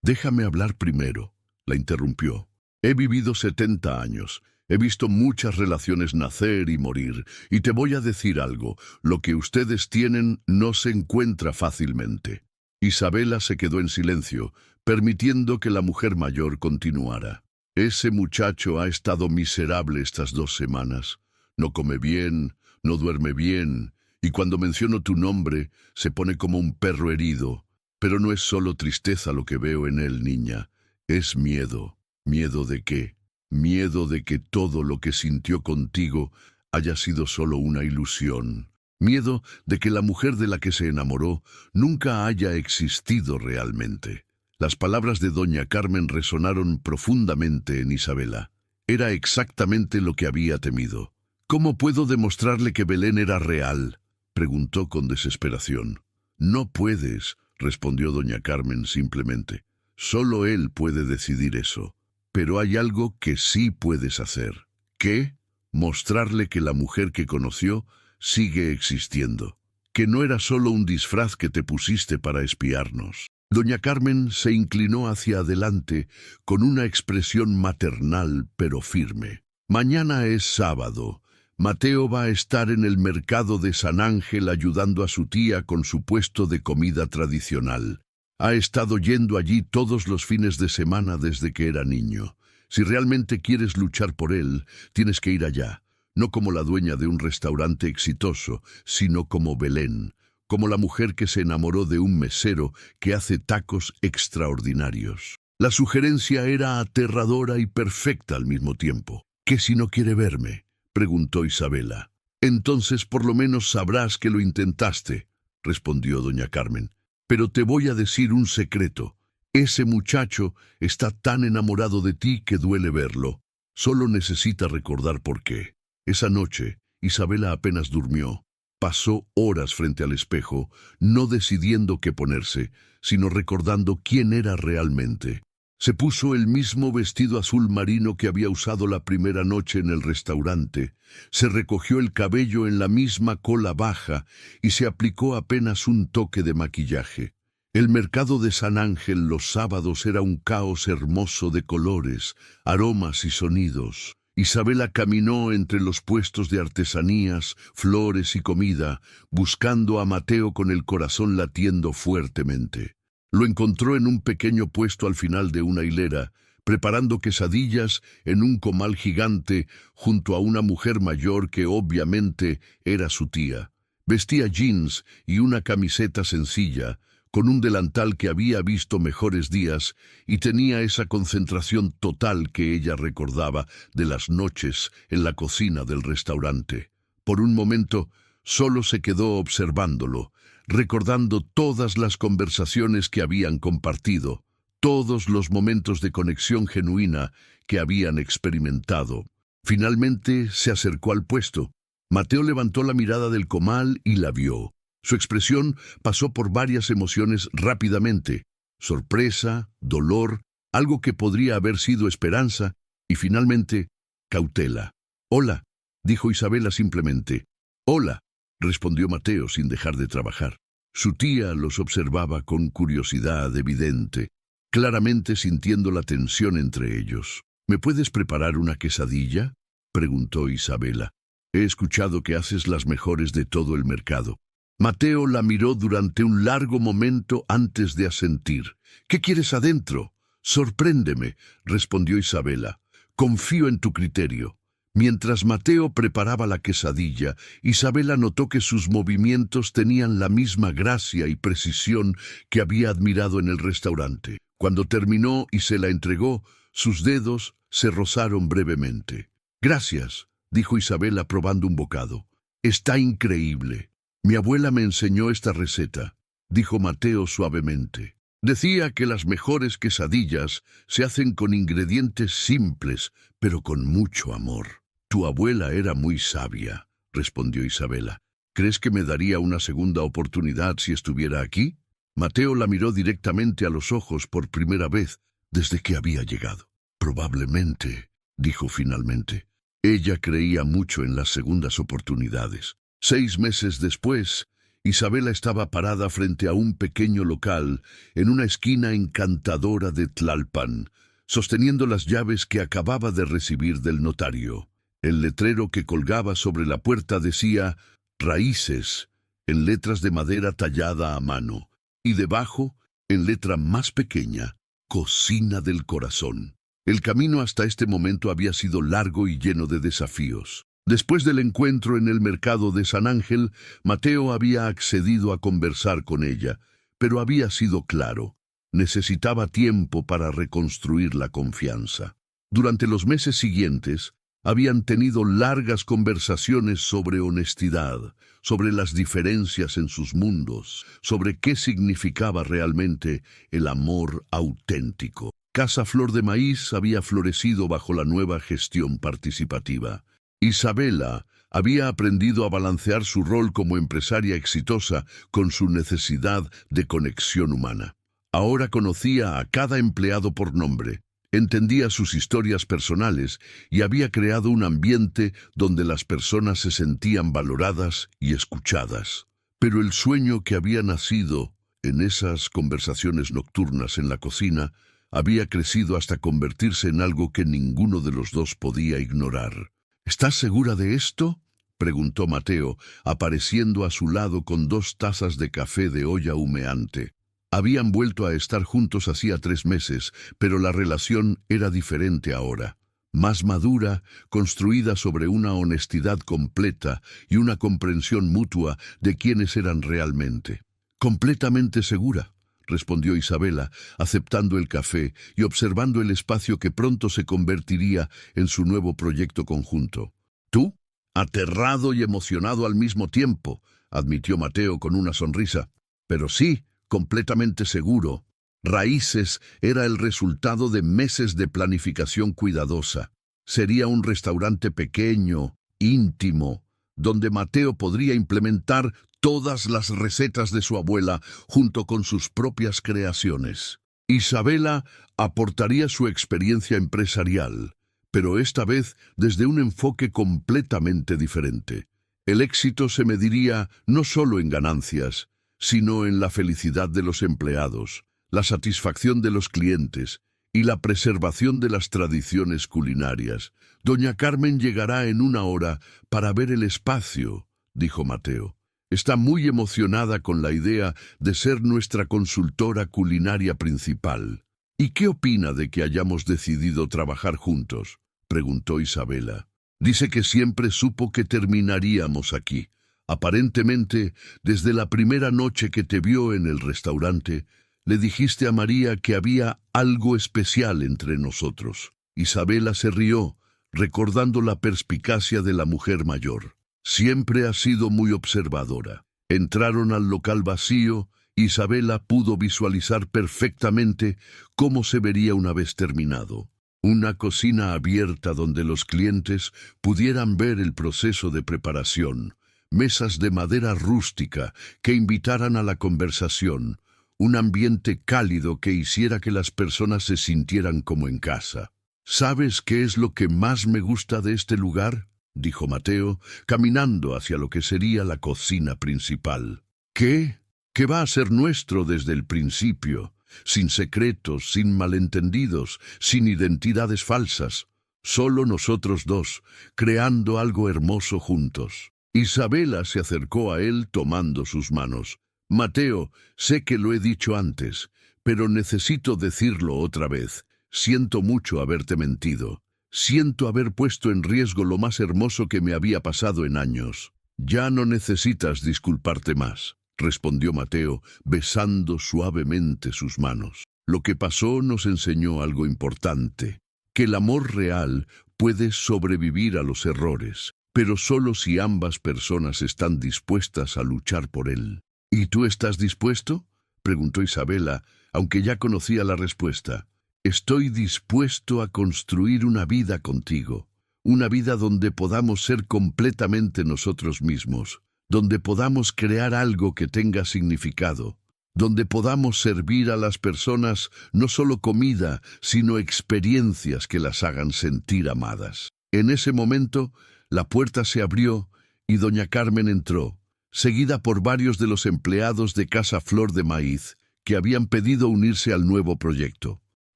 Déjame hablar primero», la interrumpió. «He vivido 70 años. He visto muchas relaciones nacer y morir, y te voy a decir algo, lo que ustedes tienen no se encuentra fácilmente». Isabela se quedó en silencio, permitiendo que la mujer mayor continuara. «Ese muchacho ha estado miserable estas 2 semanas. No come bien, no duerme bien, y cuando menciono tu nombre, se pone como un perro herido. Pero no es solo tristeza lo que veo en él, niña, es miedo». «¿Miedo de qué?». «Miedo de que todo lo que sintió contigo haya sido solo una ilusión. Miedo de que la mujer de la que se enamoró nunca haya existido realmente». Las palabras de doña Carmen resonaron profundamente en Isabela. Era exactamente lo que había temido. «¿Cómo puedo demostrarle que Belén era real?», preguntó con desesperación. «No puedes», respondió doña Carmen simplemente. «Solo él puede decidir eso. Pero hay algo que sí puedes hacer». «¿Qué?». «Mostrarle que la mujer que conoció sigue existiendo. Que no era solo un disfraz que te pusiste para espiarnos». Doña Carmen se inclinó hacia adelante con una expresión maternal pero firme. «Mañana es sábado. Mateo va a estar en el mercado de San Ángel ayudando a su tía con su puesto de comida tradicional. Ha estado yendo allí todos los fines de semana desde que era niño. Si realmente quieres luchar por él, tienes que ir allá, no como la dueña de un restaurante exitoso, sino como Belén, como la mujer que se enamoró de un mesero que hace tacos extraordinarios. La sugerencia era aterradora y perfecta al mismo tiempo. ¿Qué si no quiere verme?, preguntó Isabela. Entonces por lo menos sabrás que lo intentaste, respondió doña Carmen. Pero te voy a decir un secreto. Ese muchacho está tan enamorado de ti que duele verlo. Solo necesita recordar por qué. Esa noche, Isabela apenas durmió. Pasó horas frente al espejo, no decidiendo qué ponerse, sino recordando quién era realmente. Se puso el mismo vestido azul marino que había usado la primera noche en el restaurante, se recogió el cabello en la misma cola baja y se aplicó apenas un toque de maquillaje. El mercado de San Ángel los sábados era un caos hermoso de colores, aromas y sonidos. Isabela caminó entre los puestos de artesanías, flores y comida, buscando a Mateo con el corazón latiendo fuertemente. Lo encontró en un pequeño puesto al final de una hilera, preparando quesadillas en un comal gigante junto a una mujer mayor que obviamente era su tía. Vestía jeans y una camiseta sencilla, con un delantal que había visto mejores días y tenía esa concentración total que ella recordaba de las noches en la cocina del restaurante. Por un momento, solo se quedó observándolo, recordando todas las conversaciones que habían compartido, todos los momentos de conexión genuina que habían experimentado. Finalmente se acercó al puesto. Mateo levantó la mirada del comal y la vio. Su expresión pasó por varias emociones rápidamente: sorpresa, dolor, algo que podría haber sido esperanza, y finalmente, cautela. «Hola», dijo Isabela simplemente. «Hola», respondió Mateo sin dejar de trabajar. Su tía los observaba con curiosidad evidente, claramente sintiendo la tensión entre ellos. «¿Me puedes preparar una quesadilla?», preguntó Isabela. «He escuchado que haces las mejores de todo el mercado». Mateo la miró durante un largo momento antes de asentir. «¿Qué quieres adentro?». «Sorpréndeme», respondió Isabela. «Confío en tu criterio». Mientras Mateo preparaba la quesadilla, Isabela notó que sus movimientos tenían la misma gracia y precisión que había admirado en el restaurante. Cuando terminó y se la entregó, sus dedos se rozaron brevemente. «Gracias», dijo Isabela probando un bocado. «Está increíble. Mi abuela me enseñó esta receta», dijo Mateo suavemente. «Decía que las mejores quesadillas se hacen con ingredientes simples, pero con mucho amor». «Tu abuela era muy sabia», respondió Isabela. «¿Crees que me daría una segunda oportunidad si estuviera aquí?». Mateo la miró directamente a los ojos por primera vez desde que había llegado. «Probablemente», dijo finalmente. Ella creía mucho en las segundas oportunidades. 6 meses después, Isabela estaba parada frente a un pequeño local en una esquina encantadora de Tlalpan, sosteniendo las llaves que acababa de recibir del notario. El letrero que colgaba sobre la puerta decía «Raíces», en letras de madera tallada a mano, y debajo, en letra más pequeña, «Cocina del Corazón». El camino hasta este momento había sido largo y lleno de desafíos. Después del encuentro en el mercado de San Ángel, Mateo había accedido a conversar con ella, pero había sido claro: necesitaba tiempo para reconstruir la confianza. Durante los meses siguientes, habían tenido largas conversaciones sobre honestidad, sobre las diferencias en sus mundos, sobre qué significaba realmente el amor auténtico. Casa Flor de Maíz había florecido bajo la nueva gestión participativa. Isabela había aprendido a balancear su rol como empresaria exitosa con su necesidad de conexión humana. Ahora conocía a cada empleado por nombre, entendía sus historias personales y había creado un ambiente donde las personas se sentían valoradas y escuchadas. Pero el sueño que había nacido en esas conversaciones nocturnas en la cocina había crecido hasta convertirse en algo que ninguno de los dos podía ignorar. «¿Estás segura de esto?», preguntó Mateo, apareciendo a su lado con 2 tazas de café de olla humeante. Habían vuelto a estar juntos hacía 3 meses, pero la relación era diferente ahora. Más madura, construida sobre una honestidad completa y una comprensión mutua de quiénes eran realmente. «Completamente segura», respondió Isabela, aceptando el café y observando el espacio que pronto se convertiría en su nuevo proyecto conjunto. «¿Tú?» «Aterrado y emocionado al mismo tiempo», admitió Mateo con una sonrisa. «Pero sí, completamente seguro». Raíces era el resultado de meses de planificación cuidadosa. Sería un restaurante pequeño, íntimo, donde Mateo podría implementar todas las recetas de su abuela junto con sus propias creaciones. Isabela aportaría su experiencia empresarial, pero esta vez desde un enfoque completamente diferente. El éxito se mediría no solo en ganancias, sino en la felicidad de los empleados, la satisfacción de los clientes y la preservación de las tradiciones culinarias. «Doña Carmen llegará en 1 hora para ver el espacio», dijo Mateo. «Está muy emocionada con la idea de ser nuestra consultora culinaria principal». «¿Y qué opina de que hayamos decidido trabajar juntos?», preguntó Isabela. «Dice que siempre supo que terminaríamos aquí. Aparentemente, desde la primera noche que te vio en el restaurante, le dijiste a María que había algo especial entre nosotros». Isabela se rió, recordando la perspicacia de la mujer mayor. Siempre ha sido muy observadora. Entraron al local vacío. Isabela pudo visualizar perfectamente cómo se vería una vez terminado. Una cocina abierta donde los clientes pudieran ver el proceso de preparación. Mesas de madera rústica que invitaran a la conversación. Un ambiente cálido que hiciera que las personas se sintieran como en casa. «¿Sabes qué es lo que más me gusta de este lugar?», dijo Mateo, caminando hacia lo que sería la cocina principal. «¿Qué? Que va a ser nuestro desde el principio, sin secretos, sin malentendidos, sin identidades falsas. Solo nosotros dos, creando algo hermoso juntos». Isabela se acercó a él tomando sus manos. «Mateo, sé que lo he dicho antes, pero necesito decirlo otra vez. Siento mucho haberte mentido. Siento haber puesto en riesgo lo más hermoso que me había pasado en años». «Ya no necesitas disculparte más», respondió Mateo, besando suavemente sus manos. «Lo que pasó nos enseñó algo importante, que el amor real puede sobrevivir a los errores, pero solo si ambas personas están dispuestas a luchar por él». «¿Y tú estás dispuesto?», preguntó Isabela, aunque ya conocía la respuesta. «Estoy dispuesto a construir una vida contigo, una vida donde podamos ser completamente nosotros mismos, donde podamos crear algo que tenga significado, donde podamos servir a las personas no solo comida, sino experiencias que las hagan sentir amadas». En ese momento, la puerta se abrió y doña Carmen entró, seguida por varios de los empleados de Casa Flor de Maíz, que habían pedido unirse al nuevo proyecto.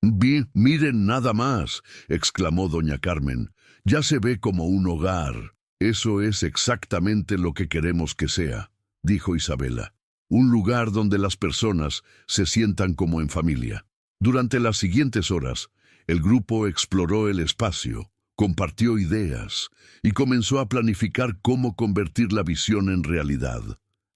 «Miren nada más», exclamó doña Carmen. «Ya se ve como un hogar». «Eso es exactamente lo que queremos que sea», dijo Isabela. «Un lugar donde las personas se sientan como en familia». Durante las siguientes horas, el grupo exploró el espacio, compartió ideas y comenzó a planificar cómo convertir la visión en realidad.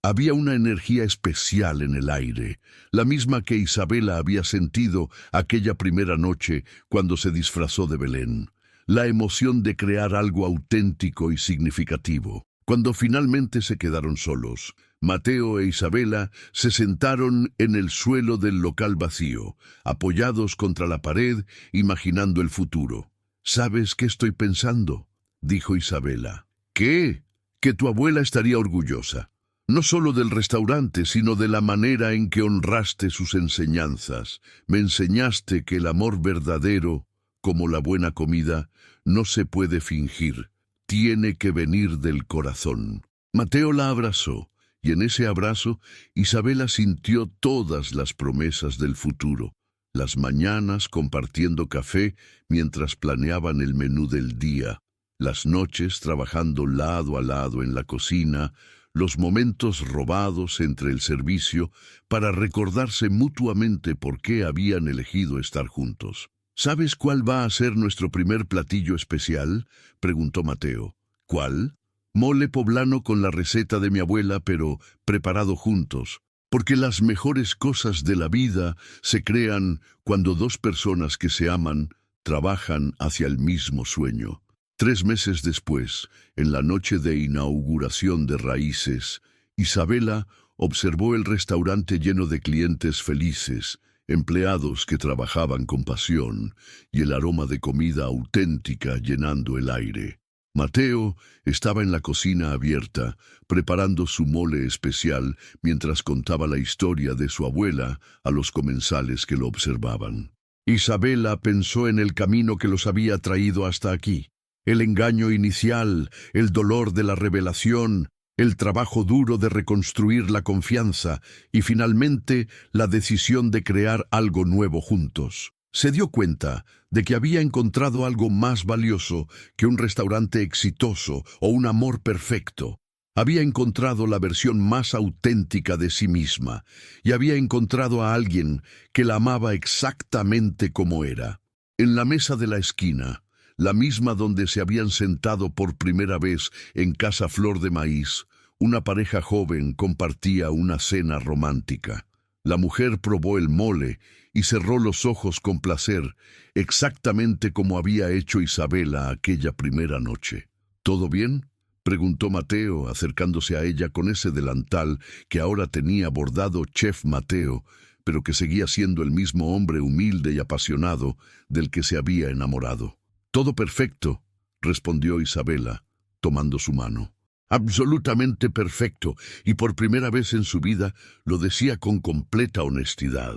Había una energía especial en el aire, la misma que Isabela había sentido aquella primera noche cuando se disfrazó de Belén. La emoción de crear algo auténtico y significativo. Cuando finalmente se quedaron solos, Mateo e Isabela se sentaron en el suelo del local vacío, apoyados contra la pared, imaginando el futuro. «¿Sabes qué estoy pensando?», dijo Isabela. «¿Qué?». «Que tu abuela estaría orgullosa. No solo del restaurante, sino de la manera en que honraste sus enseñanzas. Me enseñaste que el amor verdadero, como la buena comida, no se puede fingir. Tiene que venir del corazón». Mateo la abrazó, y en ese abrazo Isabela sintió todas las promesas del futuro. Las mañanas compartiendo café mientras planeaban el menú del día. Las noches trabajando lado a lado en la cocina, los momentos robados entre el servicio para recordarse mutuamente por qué habían elegido estar juntos. ¿Sabes cuál va a ser nuestro primer platillo especial?, preguntó Mateo. ¿Cuál? Mole poblano con la receta de mi abuela, pero preparado juntos. Porque las mejores cosas de la vida se crean cuando dos personas que se aman trabajan hacia el mismo sueño. 3 meses después, en la noche de inauguración de Raíces, Isabela observó el restaurante lleno de clientes felices, empleados que trabajaban con pasión y el aroma de comida auténtica llenando el aire. Mateo estaba en la cocina abierta, preparando su mole especial mientras contaba la historia de su abuela a los comensales que lo observaban. Isabela pensó en el camino que los había traído hasta aquí. El engaño inicial, el dolor de la revelación, el trabajo duro de reconstruir la confianza y finalmente la decisión de crear algo nuevo juntos. Se dio cuenta de que había encontrado algo más valioso que un restaurante exitoso o un amor perfecto. Había encontrado la versión más auténtica de sí misma y había encontrado a alguien que la amaba exactamente como era. En la mesa de la esquina, la misma donde se habían sentado por primera vez en Casa Flor de Maíz, una pareja joven compartía una cena romántica. La mujer probó el mole y cerró los ojos con placer, exactamente como había hecho Isabela aquella primera noche. ¿Todo bien?, preguntó Mateo, acercándose a ella con ese delantal que ahora tenía bordado Chef Mateo, pero que seguía siendo el mismo hombre humilde y apasionado del que se había enamorado. «Todo perfecto», respondió Isabela, tomando su mano. «Absolutamente perfecto», y por primera vez en su vida lo decía con completa honestidad.